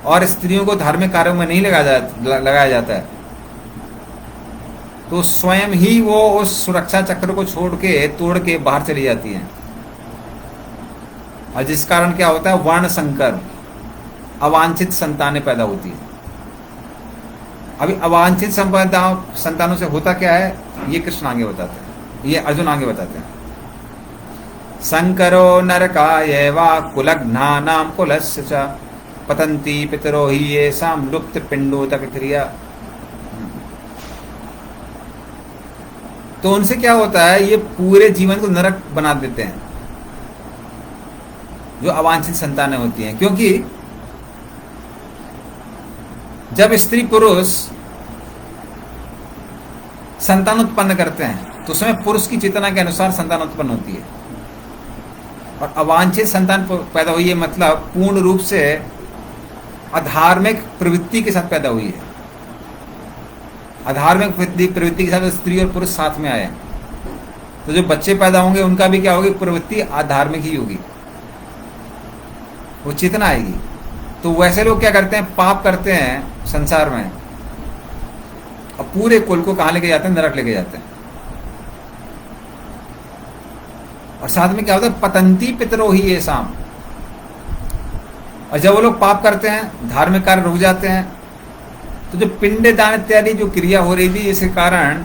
और स्त्रियों को धार्मिक कार्यों में नहीं लगाया जाता है तो स्वयं ही वो उस सुरक्षा चक्र को तोड़ के बाहर चली जाती हैं। और जिस कारण क्या होता है, वर्ण संकर, अवांछित संतानें पैदा होती है। अभी अवांछित संतानों से होता क्या है, ये कृष्ण आगे बताते हैं, ये अर्जुन आगे बताते हैं। संकरो नरकाय वा कुलघ्नानां कुलस्य च पतन्ति पितरो हि येषां लुप्त पिंडोदक क्रिया। तो उनसे क्या होता है, ये पूरे जीवन को नरक बना देते हैं जो अवांछित संतानें होती हैं। क्योंकि जब स्त्री पुरुष संतान उत्पन्न करते हैं तो उसमें पुरुष की चेतना के अनुसार संतान उत्पन्न होती है। और अवांछित संतान पैदा हुई है मतलब पूर्ण रूप से अधार्मिक प्रवृत्ति के साथ पैदा हुई है। अधार्मिक प्रवृत्ति के साथ स्त्री और पुरुष साथ में आए, तो जो बच्चे पैदा होंगे उनका भी क्या होगी, प्रवृत्ति आधार्मिक ही होगी, वो चेतना आएगी। तो वैसे लोग क्या करते हैं, पाप करते हैं संसार में और पूरे कुल को कहां लेके जाते हैं, नरक लेके जाते हैं। और साथ में क्या होता है, पतंती पितरो ही ये शाम। और जब वो लोग पाप करते हैं, धार्मिक कार्य रुक जाते हैं, तो जो पिंड दान इत्यादि जो क्रिया हो रही थी, इसके कारण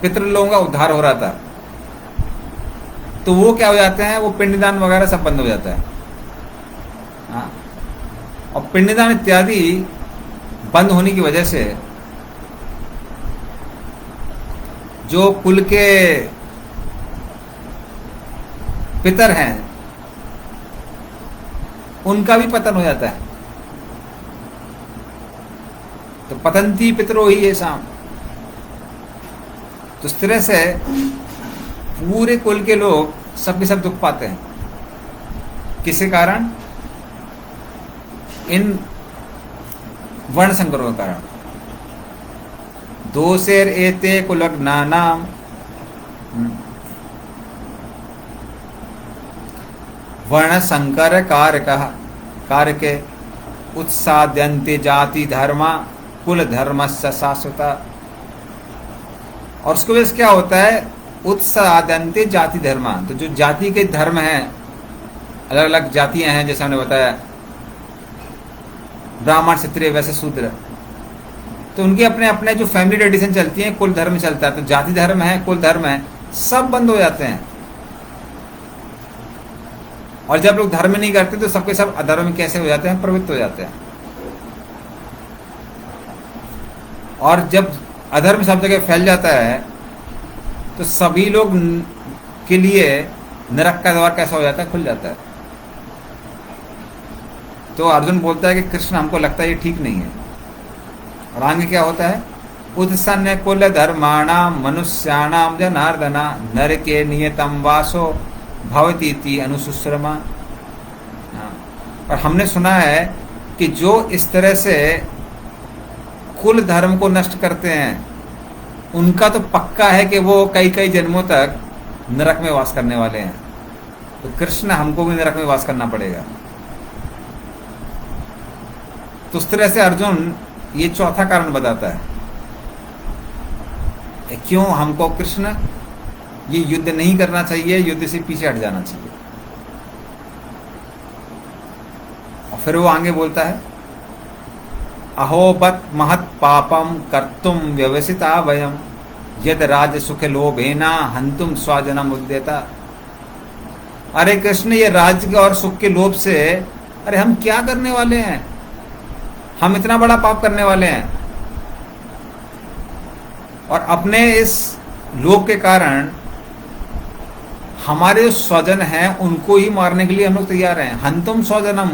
पितृलोगों का उद्धार हो रहा था, तो वो क्या हो जाते हैं, वो पिंडदान वगैरह सब बंद हो जाता है। हाँ, और पिंडदान इत्यादि बंद होने की वजह से जो कुल के पितर हैं उनका भी पतन हो जाता है। तो पतंती पितरो ही ये शाम। तो इस तरह से पूरे कुल के लोग सब के सब दुख पाते हैं। किसके कारण, इन वर्ण संकरों के कारण। दोषेर एते कुलग्नानाम वर्ण संकर कारके उत्साद्यन्ते जाति धर्मा कुल धर्मस्य शाश्वता। और उसके वजह से क्या होता है, उत्साद्यन्ते जाति धर्मा। तो जो जाति के धर्म हैं, अलग अलग जातियां हैं, जैसे हमने बताया ब्राह्मण क्षत्रिय वैसे शूद्र, तो उनके अपने अपने जो फैमिली ट्रेडिशन चलती है, कुल धर्म चलता है। तो जाति धर्म है, कुल धर्म है, सब बंद हो जाते हैं। और जब लोग धर्म नहीं करते तो सबके सब अधर्म कैसे हो जाते हैं, प्रवृत्त हो जाते हैं। और जब अधर्म सब जगह फैल जाता है तो सभी लोग के लिए नरक का द्वार कैसा हो जाता है, खुल जाता है। तो अर्जुन बोलता है कि कृष्ण हमको लगता है ये ठीक नहीं है। और आगे क्या होता है, उत्सन्न कुल धर्माणाम मनुष्याणाम जनार्दना नरके नियतम वासो भवतीति अनुसुश्रमा। और हमने सुना है कि जो इस तरह से कुल धर्म को नष्ट करते हैं उनका तो पक्का है कि वो कई कई जन्मों तक नरक में वास करने वाले हैं। तो कृष्ण हमको भी नरक में वास करना पड़ेगा। तो उस तरह से अर्जुन ये चौथा कारण बताता है क्यों हमको कृष्ण ये युद्ध नहीं करना चाहिए, युद्ध से पीछे हट जाना चाहिए। और फिर वो आगे बोलता है, अहोबत महत पापम कर्तुम व्यवसिता वयम यद राज सुख लोभेना हंतुम स्वाजनम उद्यता। अरे कृष्ण, ये राज्य और सुख के लोभ से अरे हम क्या करने वाले हैं, हम इतना बड़ा पाप करने वाले हैं। और अपने इस लोभ के कारण हमारे जो स्वजन हैं उनको ही मारने के लिए हम लोग तैयार हैं। हंतुम स्वजनम,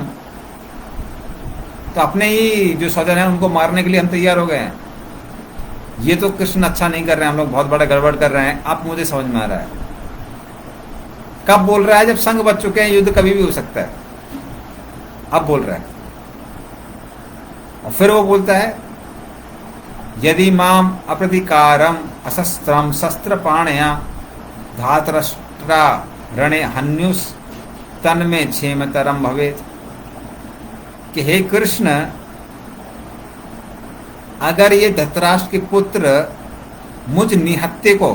तो अपने ही जो स्वजन हैं उनको मारने के लिए हम तैयार हो गए हैं। ये तो कृष्ण अच्छा नहीं कर रहे हैं, हम लोग बहुत बड़ा गड़बड़ कर रहे हैं। अब मुझे समझ में आ रहा है। कब बोल रहा है, जब संग बच चुके हैं, युद्ध कभी भी हो सकता है। अब बोल रहा है। और फिर वो बोलता है, यदि माम अप्रतिकारम अशस्त्रम शस्त्रपाणया धातराष्ट्रा रणे हन्युस तन में क्षेमतरम भवेत, कि हे कृष्ण, अगर ये धृतराष्ट्र के पुत्र मुझ निहत्थे को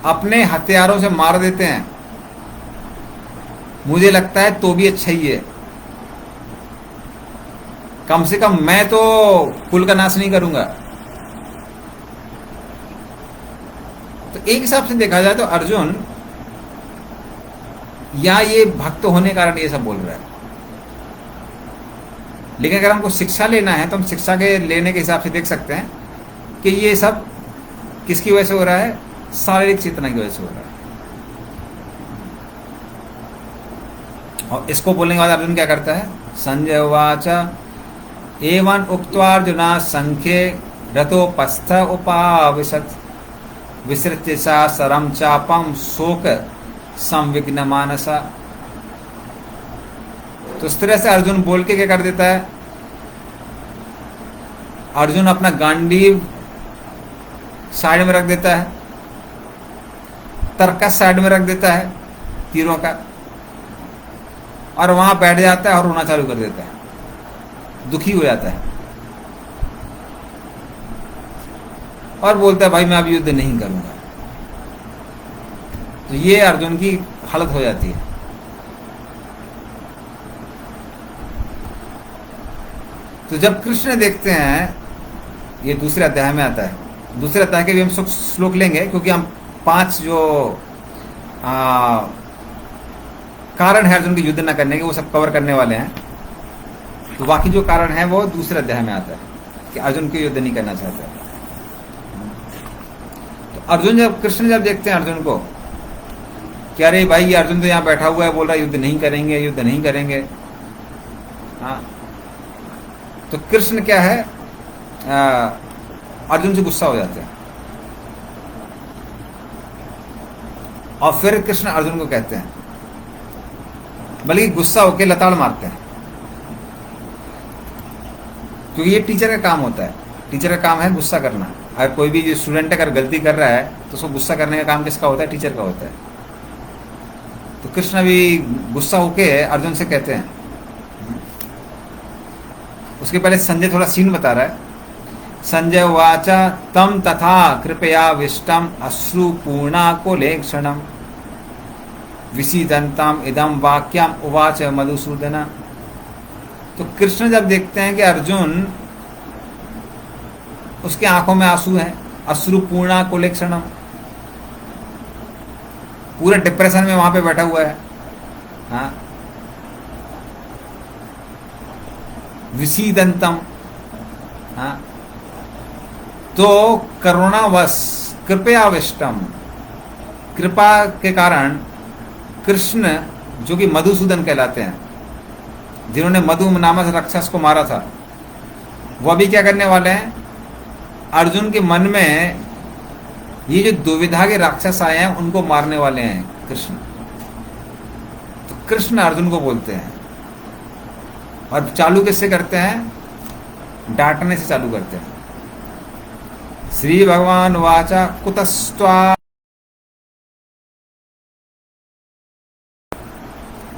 अपने हथियारों से मार देते हैं, मुझे लगता है तो भी अच्छा ही है। कम से कम मैं तो कुल का नाश नहीं करूंगा। तो एक हिसाब से देखा जाए तो अर्जुन या ये भक्त होने के कारण ये सब बोल रहा है। लेकिन अगर हमको शिक्षा लेना है तो हम शिक्षा के लेने के हिसाब से देख सकते हैं कि ये सब किसकी वजह से हो रहा है, शारीरिक चेतना की वजह से हो रहा है। और इसको बोलने के बाद अर्जुन क्या करता है, संजय उवाच एवं उक्त्वार्जुना संख्ये रथोपस्थ उपाविशत् विसृत्य सा सरम चापम शोक संविघ्न मानसा। तो इस तरह से अर्जुन बोल के क्या कर देता है, अर्जुन अपना गांडीव साइड में रख देता है, तरकस साइड में रख देता है तीरों का, और वहां बैठ जाता है और रोना चालू कर देता है, दुखी हो जाता है और बोलता है भाई मैं अब युद्ध नहीं करूंगा। तो ये अर्जुन की हालत हो जाती है। तो जब कृष्ण देखते हैं, ये दूसरे अध्याय में आता है, दूसरे अध्याय के भी हम श्लोक लेंगे क्योंकि हम 5 जो कारण है अर्जुन के युद्ध न करने के वो सब कवर करने वाले हैं। तो बाकी जो कारण है वो दूसरे अध्याय में आता है कि अर्जुन के युद्ध नहीं करना चाहता है। तो अर्जुन जब कृष्ण जब देखते हैं अर्जुन को कि अरे भाई ये अर्जुन तो यहाँ बैठा हुआ है, बोल रहा है युद्ध नहीं करेंगे, युद्ध नहीं करेंगे। हाँ, तो कृष्ण क्या है, अर्जुन से गुस्सा हो जाते हैं और फिर कृष्ण अर्जुन को कहते हैं, बल्कि गुस्सा होकर लताड़ मारते हैं, क्योंकि ये टीचर का काम होता है। टीचर का काम है गुस्सा करना। अगर कोई भी स्टूडेंट अगर गलती कर रहा है तो उसको गुस्सा करने का काम किसका होता है, टीचर का होता है। तो कृष्ण भी गुस्सा होके अर्जुन से कहते हैं, उसके पहले संजय थोड़ा सीन बता रहा है। संजय वाचा तम तथा कृपया विष्टम अश्रु पूर्णा को लेक्षणम विसीदंतम इदम वाक्यम उवाच मधुसूदना। तो कृष्ण जब देखते हैं कि अर्जुन, उसके आंखों में आंसू है, अश्रु पूर्णा को लेक्षणम, पूरे डिप्रेशन में वहां पे बैठा हुआ है। हाँ, विसीदंतम, हाँ, तो करुणावश कृपयाविष्टम, कृपा के कारण कृष्ण जो कि मधुसूदन कहलाते हैं, जिन्होंने मधु नामक राक्षस को मारा था, वह भी क्या करने वाले हैं, अर्जुन के मन में ये जो दुविधा के राक्षस आए हैं उनको मारने वाले हैं कृष्ण। तो कृष्ण अर्जुन को बोलते हैं और चालू किससे करते हैं, डांटने से चालू करते हैं। श्री भगवान वाचा कुतस्त्वा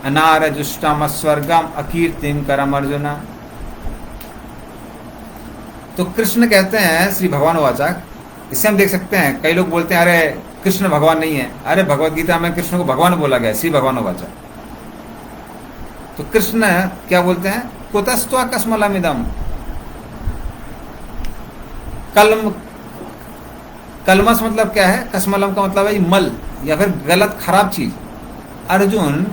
अनारजुष्टम स्वर्गम अकीर्तिम करम अर्जुना। तो कृष्ण कहते हैं श्री भगवान वाचा, इससे हम देख सकते हैं कई लोग बोलते हैं अरे कृष्ण भगवान नहीं है। अरे भगवत गीता में कृष्ण को भगवान बोला गया, श्री भगवान वाचा। तो कृष्ण क्या बोलते हैं, कुतस्त्वा कस्मलमिदम, कलम, कलमस मतलब क्या है, कसमलम का मतलब है मल या फिर गलत खराब चीज। अर्जुन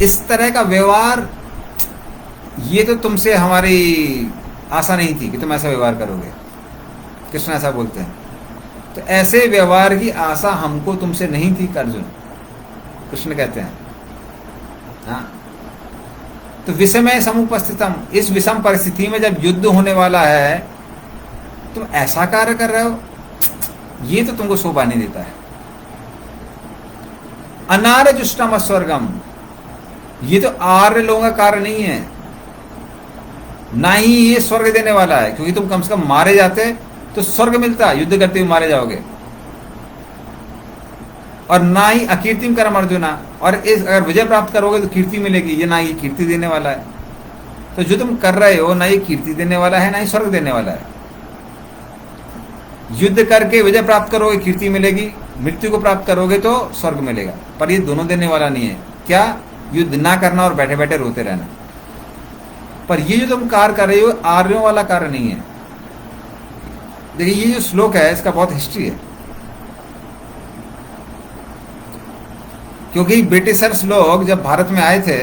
इस तरह का व्यवहार, ये तो तुमसे हमारी आशा नहीं थी कि तुम ऐसा व्यवहार करोगे। कृष्ण ऐसा बोलते हैं। तो ऐसे व्यवहार की आशा हमको तुमसे नहीं थी अर्जुन, कृष्ण कहते हैं। हाँ, तो विषमय समुपस्थितम, इस विषम परिस्थिति में जब युद्ध होने वाला है तुम ऐसा कार्य कर रहे हो, ये तो तुमको शोभा नहीं देता है। अनारजुष्टम स्वर्गम, ये तो आर्य लोगों का कार्य नहीं है, ना ही ये स्वर्ग देने वाला है, क्योंकि तुम कम से कम मारे जाते तो स्वर्ग मिलता, युद्ध करते हुए मारे जाओगे। और ना ही अकीर्तिम करम अर्जुना, और इस अगर विजय प्राप्त करोगे तो कीर्ति मिलेगी, ये ना ही कीर्ति देने वाला है। तो जो तुम कर रहे हो ना ये कीर्ति देने वाला है ना ही स्वर्ग देने वाला है। युद्ध करके विजय प्राप्त करोगे कीर्ति मिलेगी, मृत्यु को प्राप्त करोगे तो स्वर्ग मिलेगा, पर ये दोनों देने वाला नहीं है। क्या? युद्ध ना करना और बैठे बैठे रोते रहना। पर ये जो तुम कार्य कर रहे हो आर्यों वाला कार्य नहीं है। देखिए ये जो श्लोक है इसका बहुत हिस्ट्री है, क्योंकि ब्रिटिशर्स लोग जब भारत में आए थे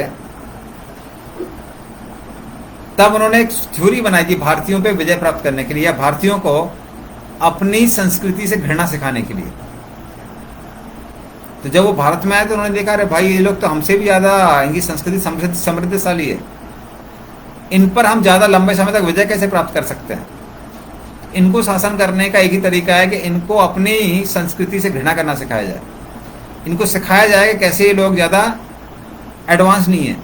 तब उन्होंने एक थ्योरी बनाई थी भारतीयों पे विजय प्राप्त करने के लिए, या भारतीयों को अपनी संस्कृति से घृणा सिखाने के लिए। तो जब वो भारत में आए तो उन्होंने देखा, अरे भाई ये लोग तो हमसे भी ज्यादा, इनकी संस्कृति समृद्धशाली है, इन पर हम ज्यादा लंबे समय तक विजय कैसे प्राप्त कर सकते हैं। इनको शासन करने का एक ही तरीका है कि इनको अपनी संस्कृति से घृणा करना सिखाया जाए, इनको सिखाया जाए कि कैसे ये लोग ज्यादा एडवांस नहीं है।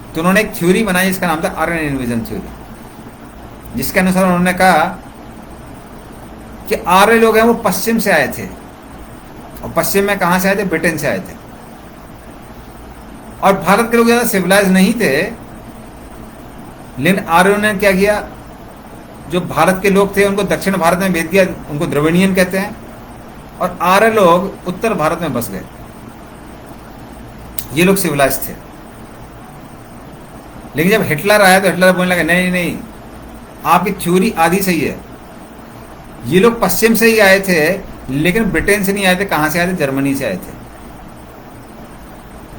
तो उन्होंने एक थ्योरी बनाई जिसका नाम था आर्यन इन्वेजन थ्योरी, जिसके अनुसार उन्होंने कहा कि आर्य लोग हैं वो पश्चिम से आए थे, और पश्चिम में कहां से आए थे? ब्रिटेन से आए थे। और भारत के लोग ज्यादा सिविलाइज नहीं थे, लेकिन आर्यों ने क्या किया, जो भारत के लोग थे उनको दक्षिण भारत में भेज दिया, उनको द्रविड़ियन कहते हैं, और आर्य लोग उत्तर भारत में बस गए। ये लोग सिविलाइज थे। लेकिन जब हिटलर आया तो हिटलर बोलने लगा, नहीं नहीं, आपकी थ्योरी आधी सही है, ये लोग पश्चिम से ही आए थे, लेकिन ब्रिटेन से नहीं आए थे। कहां से आए थे? जर्मनी से आए थे।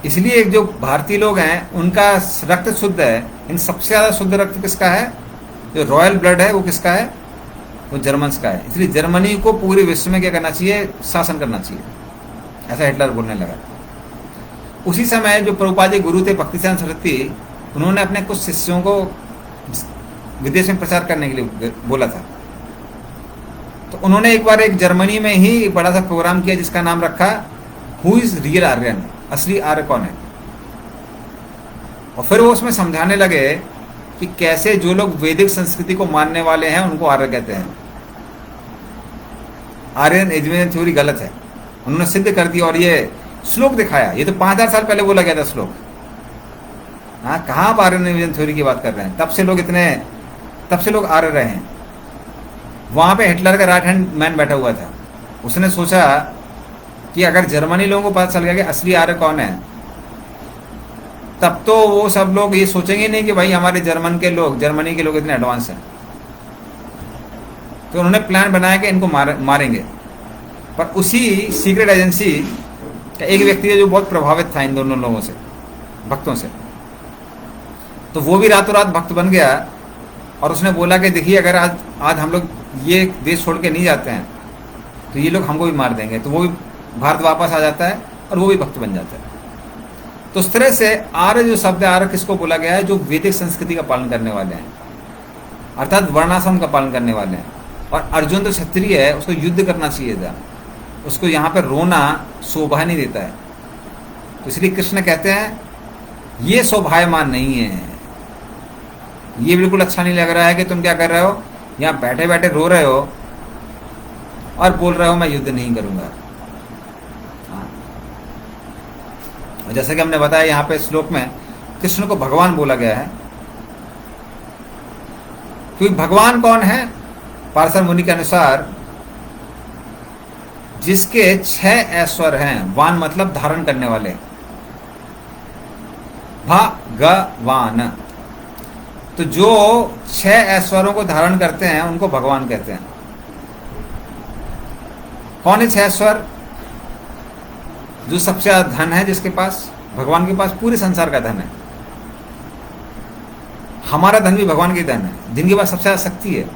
इसलिए जो भारतीय लोग हैं उनका रक्त शुद्ध है, इन सबसे ज्यादा शुद्ध रक्त किसका है? जो रॉयल ब्लड है वो किसका है? वो जर्मन्स का है। इसलिए जर्मनी को पूरे विश्व में क्या करना चाहिए? शासन करना चाहिए, ऐसा हिटलर बोलने लगा। उसी समय जो प्रभुपाद जी गुरु थे भक्तिसिद्धांत सरस्वती, उन्होंने अपने कुछ शिष्यों को विदेश में प्रचार करने के लिए बोला था। तो उन्होंने एक बार एक जर्मनी में ही बड़ा सा प्रोग्राम किया जिसका नाम रखा हु इज रियल आर्यन, असली आर्य कौन है। और फिर वो उसमें समझाने लगे कि कैसे जो लोग वैदिक संस्कृति को मानने वाले हैं उनको आर्य कहते हैं। आर्यन एजुकेशन थ्योरी गलत है, उन्होंने सिद्ध कर दिया। और ये श्लोक दिखाया, ये तो 5000 साल पहले बोला गया था श्लोक। हाँ, कहाँ आप आर्यन एजुकेशन थ्योरी की बात कर रहे हैं? तब से लोग आर्य रहे हैं। वहां पे हिटलर का राइट हैंड मैन बैठा हुआ था, उसने सोचा कि अगर जर्मनी लोगों को पता चल गया कि असली आर्य कौन है, तब तो वो सब लोग ये सोचेंगे नहीं कि भाई हमारे जर्मनी के लोग इतने एडवांस हैं। तो उन्होंने प्लान बनाया कि इनको मारेंगे। पर उसी सीक्रेट एजेंसी का एक व्यक्ति है जो बहुत प्रभावित था इन दोनों लोगों से, भक्तों से। तो वो भी रातों रात भक्त बन गया और उसने बोला कि देखिए अगर आज हम लोग ये देश छोड़ के नहीं जाते हैं तो ये लोग हमको भी मार देंगे। तो वो भी भारत वापस आ जाता है और वो भी भक्त बन जाता है। तो उस तरह से आर्य जो शब्द है, आर्य किसको बोला गया है? जो वैदिक संस्कृति का पालन करने वाले हैं, अर्थात वर्णाश्रम का पालन करने वाले हैं। और अर्जुन तो क्षत्रिय है, उसको युद्ध करना चाहिए था, उसको यहाँ पर रोना शोभा नहीं देता है। तो इसलिए कृष्ण कहते हैं ये शोभायमान नहीं है, ये बिल्कुल अच्छा नहीं लग रहा है कि तुम क्या कर रहे हो, यहाँ बैठे बैठे रो रहे हो और बोल रहे हो मैं युद्ध नहीं करूंगा। और जैसा कि हमने बताया यहाँ पे श्लोक में कृष्ण को भगवान बोला गया है, क्योंकि भगवान कौन है? पार्सर मुनि के अनुसार जिसके 6 ऐश्वर्य हैं, वान मतलब धारण करने वाले, भगवान। तो जो 6 ऐश्वर्यों को धारण करते हैं उनको भगवान कहते हैं। कौन है 6 ऐश्वर्य? जो सबसे ज्यादा धन है जिसके पास, भगवान के पास पूरे संसार का धन है। हमारा धन भी भगवान के धन है, जिनके पास सबसे ज्यादा शक्ति है।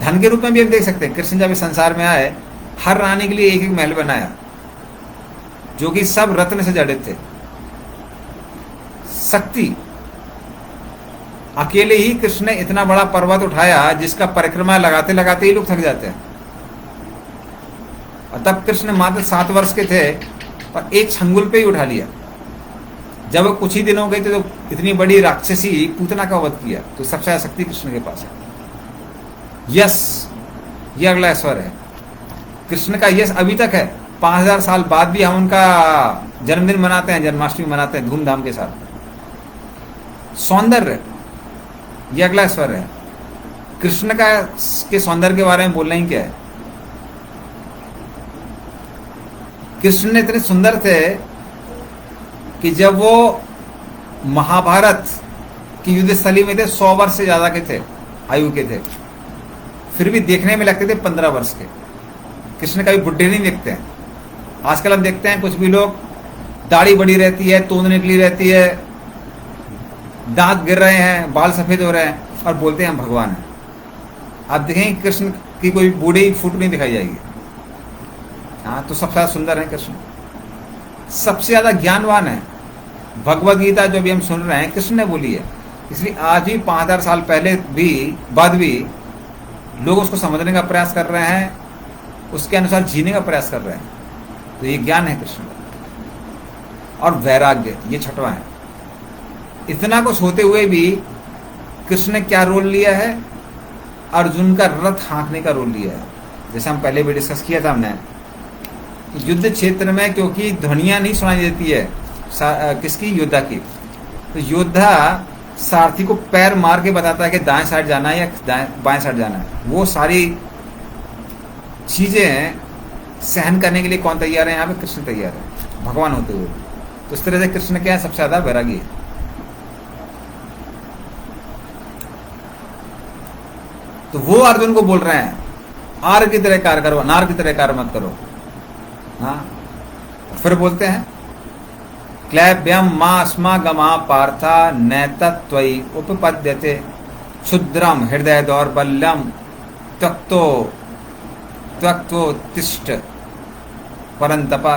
धन के रूप में भी हम देख सकते हैं, कृष्ण जब इस संसार में आए हर रानी के लिए एक एक महल बनाया जो कि सब रत्न से जड़ित थे। शक्ति, अकेले ही कृष्ण ने इतना बड़ा पर्वत उठाया जिसका परिक्रमा लगाते लगाते ही लोग थक जाते हैं। और तब कृष्ण मात्र 7 वर्ष के थे और एक छंगुल पे ही उठा लिया। जब वो कुछ ही दिनों गए थे तो इतनी बड़ी राक्षसी पूतना का वध किया, तो सबसे ज्यादा शक्ति कृष्ण के पास है। यश, ये अगला स्वर है। कृष्ण का यश अभी तक है, 5000 साल बाद भी हम उनका जन्मदिन मनाते हैं, जन्माष्टमी मनाते हैं धूमधाम के साथ। सौंदर्य, ये अगला स्वर है। कृष्ण का के सौंदर्य के बारे में बोलना ही क्या है। कृष्ण इतने सुंदर थे कि जब वो महाभारत की युद्ध स्थली में थे, 100 वर्ष से ज्यादा के थे, आयु के थे, फिर भी देखने में लगते थे 15 वर्ष के। कृष्ण कभी बुढ़े नहीं दिखते हैं। आजकल हम देखते हैं कुछ भी लोग, दाढ़ी बड़ी रहती है, तोंद निकली रहती है, दांत गिर रहे हैं, बाल सफेद हो रहे हैं और बोलते हैं हम भगवान हैं। आप देखेंगे कृष्ण की कोई बूढ़ी फुट नहीं दिखाई जाएगी। हाँ, तो सबसे ज्यादा सुंदर है कृष्ण, सबसे ज्यादा ज्ञानवान है। भगवद गीता जो भी हम सुन रहे हैं कृष्ण ने बोली है, इसलिए आज भी 5000 साल पहले भी बाद भी लोग उसको समझने का प्रयास कर रहे हैं, उसके अनुसार जीने का प्रयास कर रहे हैं। तो ये ज्ञान है कृष्ण का। और वैराग्य, ये छठवां है। इतना कुछ होते हुए भी कृष्ण ने क्या रोल लिया है, अर्जुन का रथ हाँकने का रोल लिया है। जैसे हम पहले भी डिस्कस किया था हमने, युद्ध क्षेत्र में क्योंकि ध्वनियां नहीं सुनाई देती है किसकी, योद्धा की, तो योद्धा सारथी को पैर मार के बताता है कि दाएं साइड जाना है या बाएं साइड जाना है। वो सारी चीजें सहन करने के लिए कौन तैयार है, यहाँ पे कृष्ण तैयार है, भगवान होते हुए। तो इस तरह से कृष्ण क्या है, सबसे ज्यादा वैरागी है। तो वो अर्जुन को बोल रहे हैं, आर की तरह कार्य करो, नार की तरह कार्य मत करो। हाँ, फिर बोलते हैं क्लैब्यम मास्मा गमा पार्था नैतत्वयि उपपद्यते क्षुद्रम हृदय दौर्बल्यम त्वक्तो तिष्ठ परंतपा।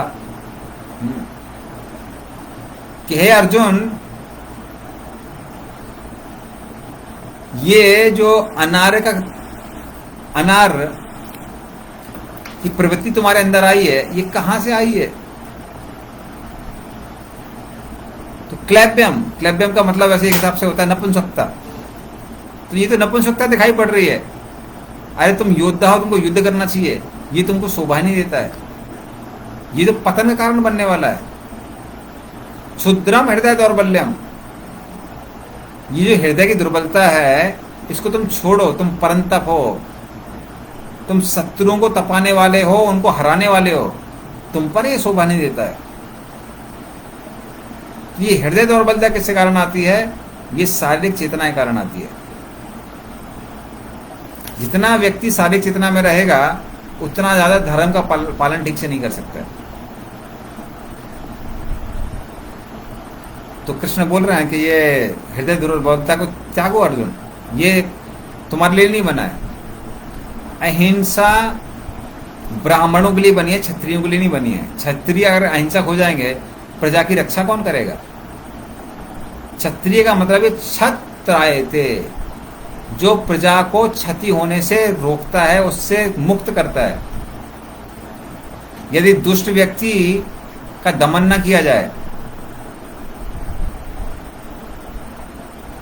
कि हे अर्जुन, ये जो अनार की प्रवृत्ति तुम्हारे अंदर आई है, ये कहां से आई है। तो क्लैब्यम का मतलब ऐसे हिसाब से होता है नपुंसकता। तो ये तो नपुंसकता दिखाई पड़ रही है। अरे तुम योद्धा हो, तुमको युद्ध करना चाहिए, ये तुमको शोभा नहीं देता है, ये तो पतन का कारण बनने वाला है। क्षुद्रम हृदय दौर्बल्यम, ये जो हृदय की दुर्बलता है इसको तुम छोड़ो, तुम परंतप हो, तुम शत्रुओं को तपाने वाले हो, उनको हराने वाले हो, तुम पर ये शोभा नहीं देता है। ये हृदय दौर्बलता किसके कारण आती है, ये शारीरिक चेतना के कारण आती है। जितना व्यक्ति शारीरिक चेतना में रहेगा उतना ज्यादा धर्म का पालन ठीक से नहीं कर सकता। तो कृष्ण बोल रहे हैं कि ये हृदय दुर्बलता को त्यागो अर्जुन, ये तुम्हारे लिए नहीं बना है। अहिंसा ब्राह्मणों के लिए बनी है, क्षत्रियों के लिए नहीं बनी है। क्षत्रिय अगर अहिंसक हो जाएंगे, प्रजा की रक्षा कौन करेगा। क्षत्रिय का मतलब है क्षत्रायते, जो प्रजा को क्षति होने से रोकता है, उससे मुक्त करता है। यदि दुष्ट व्यक्ति का दमन न किया जाए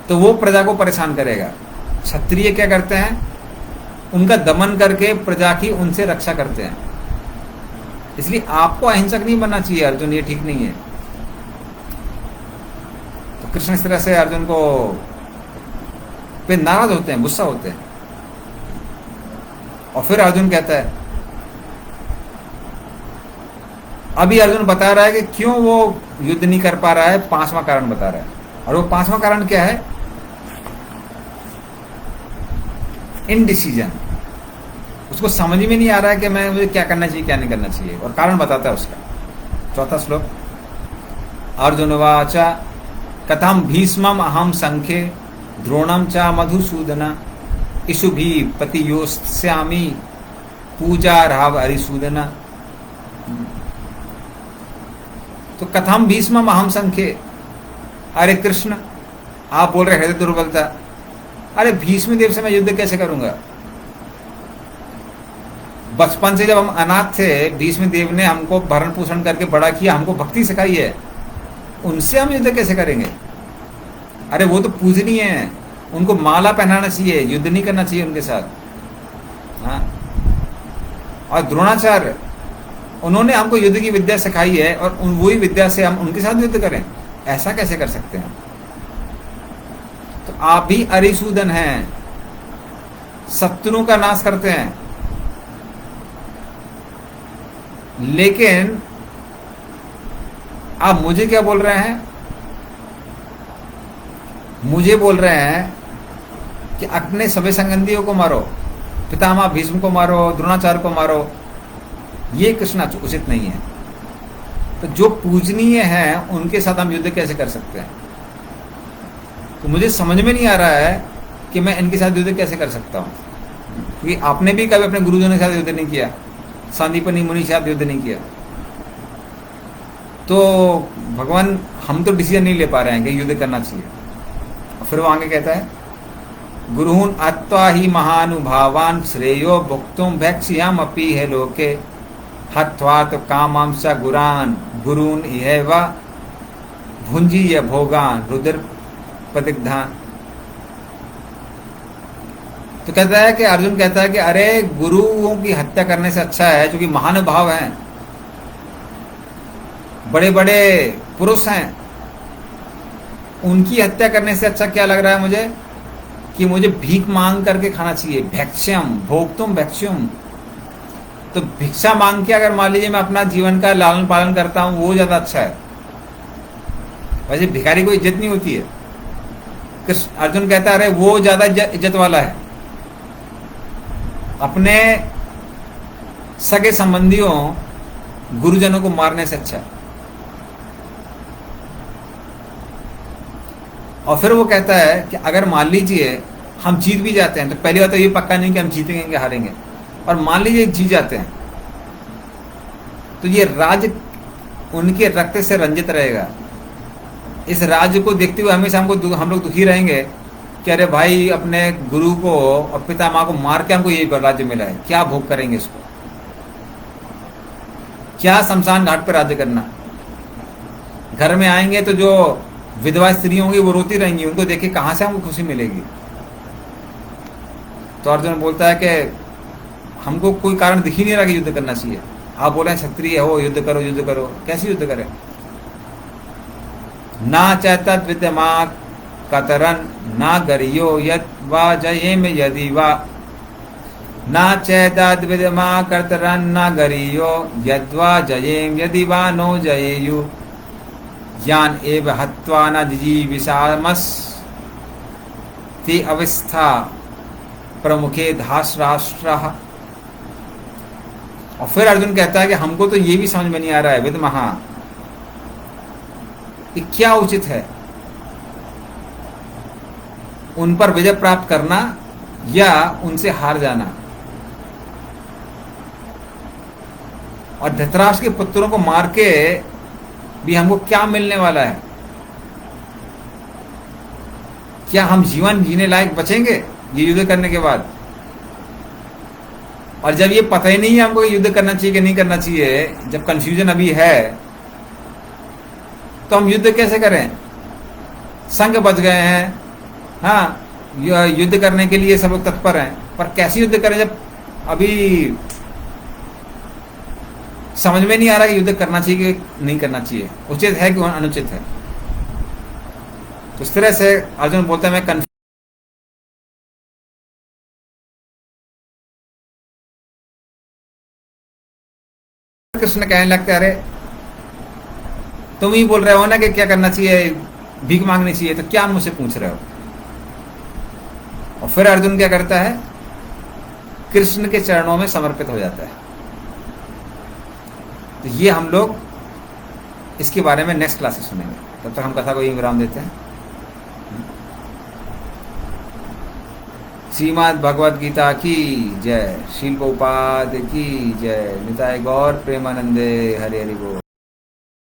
तो वो प्रजा को परेशान करेगा। क्षत्रिय क्या करते हैं, उनका दमन करके प्रजा की उनसे रक्षा करते हैं। इसलिए आपको अहिंसक नहीं बनना चाहिए अर्जुन, ये ठीक नहीं है। तो कृष्ण इस तरह से अर्जुन को पे नाराज होते हैं, गुस्सा होते हैं। और फिर अर्जुन कहता है, अभी अर्जुन बता रहा है कि क्यों वो युद्ध नहीं कर पा रहा है, 5वां कारण बता रहा है। और वो 5वां कारण क्या है, इनडिसीजन। उसको समझ में नहीं आ रहा है कि मुझे क्या करना चाहिए क्या नहीं करना चाहिए, और कारण बताता है उसका। 4था श्लोक, अर्जुन वाच कथम भीष्मम अहम संख्ये द्रोणम च मधुसूदन इषुभि पतियोस्यामि पूजा राव हरिसूदन। तो कथम भीष्मम अहम संख्ये, अरे कृष्ण आप बोल रहे हृदय दुर्बलता, अरे भीष्म देव से मैं युद्ध कैसे करूंगा। बचपन से जब हम अनाथ थे, भीष्म देव ने हमको भरण पोषण करके बड़ा किया, हमको भक्ति सिखाई है। उनसे हम युद्ध कैसे करेंगे? अरे वो तो पूजनीय है, उनको माला पहनाना चाहिए, युद्ध नहीं करना चाहिए उनके साथ। हाँ, और द्रोणाचार्य, उन्होंने हमको युद्ध की विद्या सिखाई है और वही विद्या से हम उनके साथ युद्ध करें, ऐसा कैसे कर सकते हैं? तो आप भी अरिसूदन हैं, शत्रुओं का नाश करते हैं, लेकिन आप मुझे क्या बोल रहे हैं? मुझे बोल रहे हैं कि अपने सभी संबंधियों को मारो, पितामह भीष्म को मारो, द्रोणाचार्य को मारो। ये कृष्ण उचित नहीं है। तो जो पूजनीय हैं उनके साथ हम युद्ध कैसे कर सकते हैं? तो मुझे समझ में नहीं आ रहा है कि मैं इनके साथ युद्ध कैसे कर सकता हूँ, क्योंकि आपने भी कभी अपने गुरुजनों के साथ युद्ध नहीं किया, सांदीपनी मुनि के साथ युद्ध नहीं किया। तो भगवान, हम तो डिसीजन नहीं ले पा रहे हैं कि युद्ध करना चाहिए। और फिर वो आगे कहता है, गुरुन अत्वा ही महानुभावान श्रेयो भुक्तुम भैक्ष्याम अपि है लोके हत्वा तो कामांसा गुरान गुरुन इह वा भुंजी य भोगान रुद्र पदिग्धान। तो कहता है कि अर्जुन कहता है कि अरे गुरुओं की हत्या करने से अच्छा है, जो कि महानुभाव हैं, बड़े बड़े पुरुष हैं, उनकी हत्या करने से अच्छा क्या लग रहा है मुझे कि मुझे भीख मांग करके खाना चाहिए। भैक्ष्यम भोक्तुम भैक्ष्यम, तो भिक्षा मांग के अगर मान लीजिए मैं अपना जीवन का लालन पालन करता हूं, वो ज्यादा अच्छा है। वैसे भिखारी को इज्जत नहीं होती है। अर्जुन कहता है अरे वो ज्यादा इज्जत वाला है, अपने सगे संबंधियों गुरुजनों को मारने से अच्छा है। और फिर वो कहता है कि अगर मान लीजिए हम जीत भी जाते हैं, तो पहली बात तो ये पक्का नहीं कि हम जीतेंगे कि हारेंगे, और मान लीजिए जीत जाते हैं तो ये राज्य उनके रक्त से रंजित रहेगा। इस राज्य को देखते हुए हमेशा हम लोग दुखी रहेंगे कि अरे भाई अपने गुरु को और पितामह को मार के हमको ये राज्य मिला है, क्या भोग करेंगे इसको, क्या शमशान घाट पर राज्य करना। घर में आएंगे तो जो विधवा स्त्री होंगी वो रोती रहेंगी, उनको देख के कहां से हमको खुशी मिलेगी। तो अर्जुन बोलता है कि हमको कोई कारण दिख ही नहीं रहा कि युद्ध करना चाहिए। आप बोल रहे हैं क्षत्रिय हो, युद्ध करो युद्ध करो, कैसे युद्ध करें? ना चैतत विद्यमा कतरन ना गरियो यद वा जयेम यदि वा, ना चैतत विद्यमा कतरन ना गरियो यद्वा जयेम यदि वा नो जयेयु, ज्ञान एव हत्वा न जिजीविषामस ते अवस्था प्रमुखे धासराष्ट्र। और फिर अर्जुन कहता है कि हमको तो ये भी समझ में नहीं आ रहा है विद्महा कि क्या उचित है, उन पर विजय प्राप्त करना या उनसे हार जाना। और धृतराष्ट्र के पुत्रों को मार के भी हमको क्या मिलने वाला है? क्या हम जीवन जीने लायक बचेंगे ये युद्ध करने के बाद? और जब ये पता ही नहीं है हमको युद्ध करना चाहिए कि नहीं करना चाहिए, जब कंफ्यूजन अभी है, तो हम युद्ध कैसे करें? संघ बच गए हैं, हाँ, युद्ध करने के लिए सब लोग तत्पर हैं, पर कैसे युद्ध करें जब अभी समझ में नहीं आ रहा कि युद्ध करना चाहिए कि नहीं करना चाहिए, उचित है कि अनुचित है। तो इस तरह से अर्जुन बोलता है मैं कृष्ण कहने लगते अरे तुम ही बोल रहे हो ना कि क्या करना चाहिए, भीख मांगनी चाहिए, तो क्या मुझसे पूछ रहे हो? और फिर अर्जुन क्या करता है? कृष्ण के चरणों में समर्पित हो जाता है। तो ये हम लोग इसके बारे में नेक्स्ट क्लास में सुनेंगे। तब तक हम कथा को यही विराम देते हैं। श्रीमद् भगवद गीता की जय, श्रील प्रभुपाद की जय, निताय गौर प्रेमानंदे, हरे हरि बोल।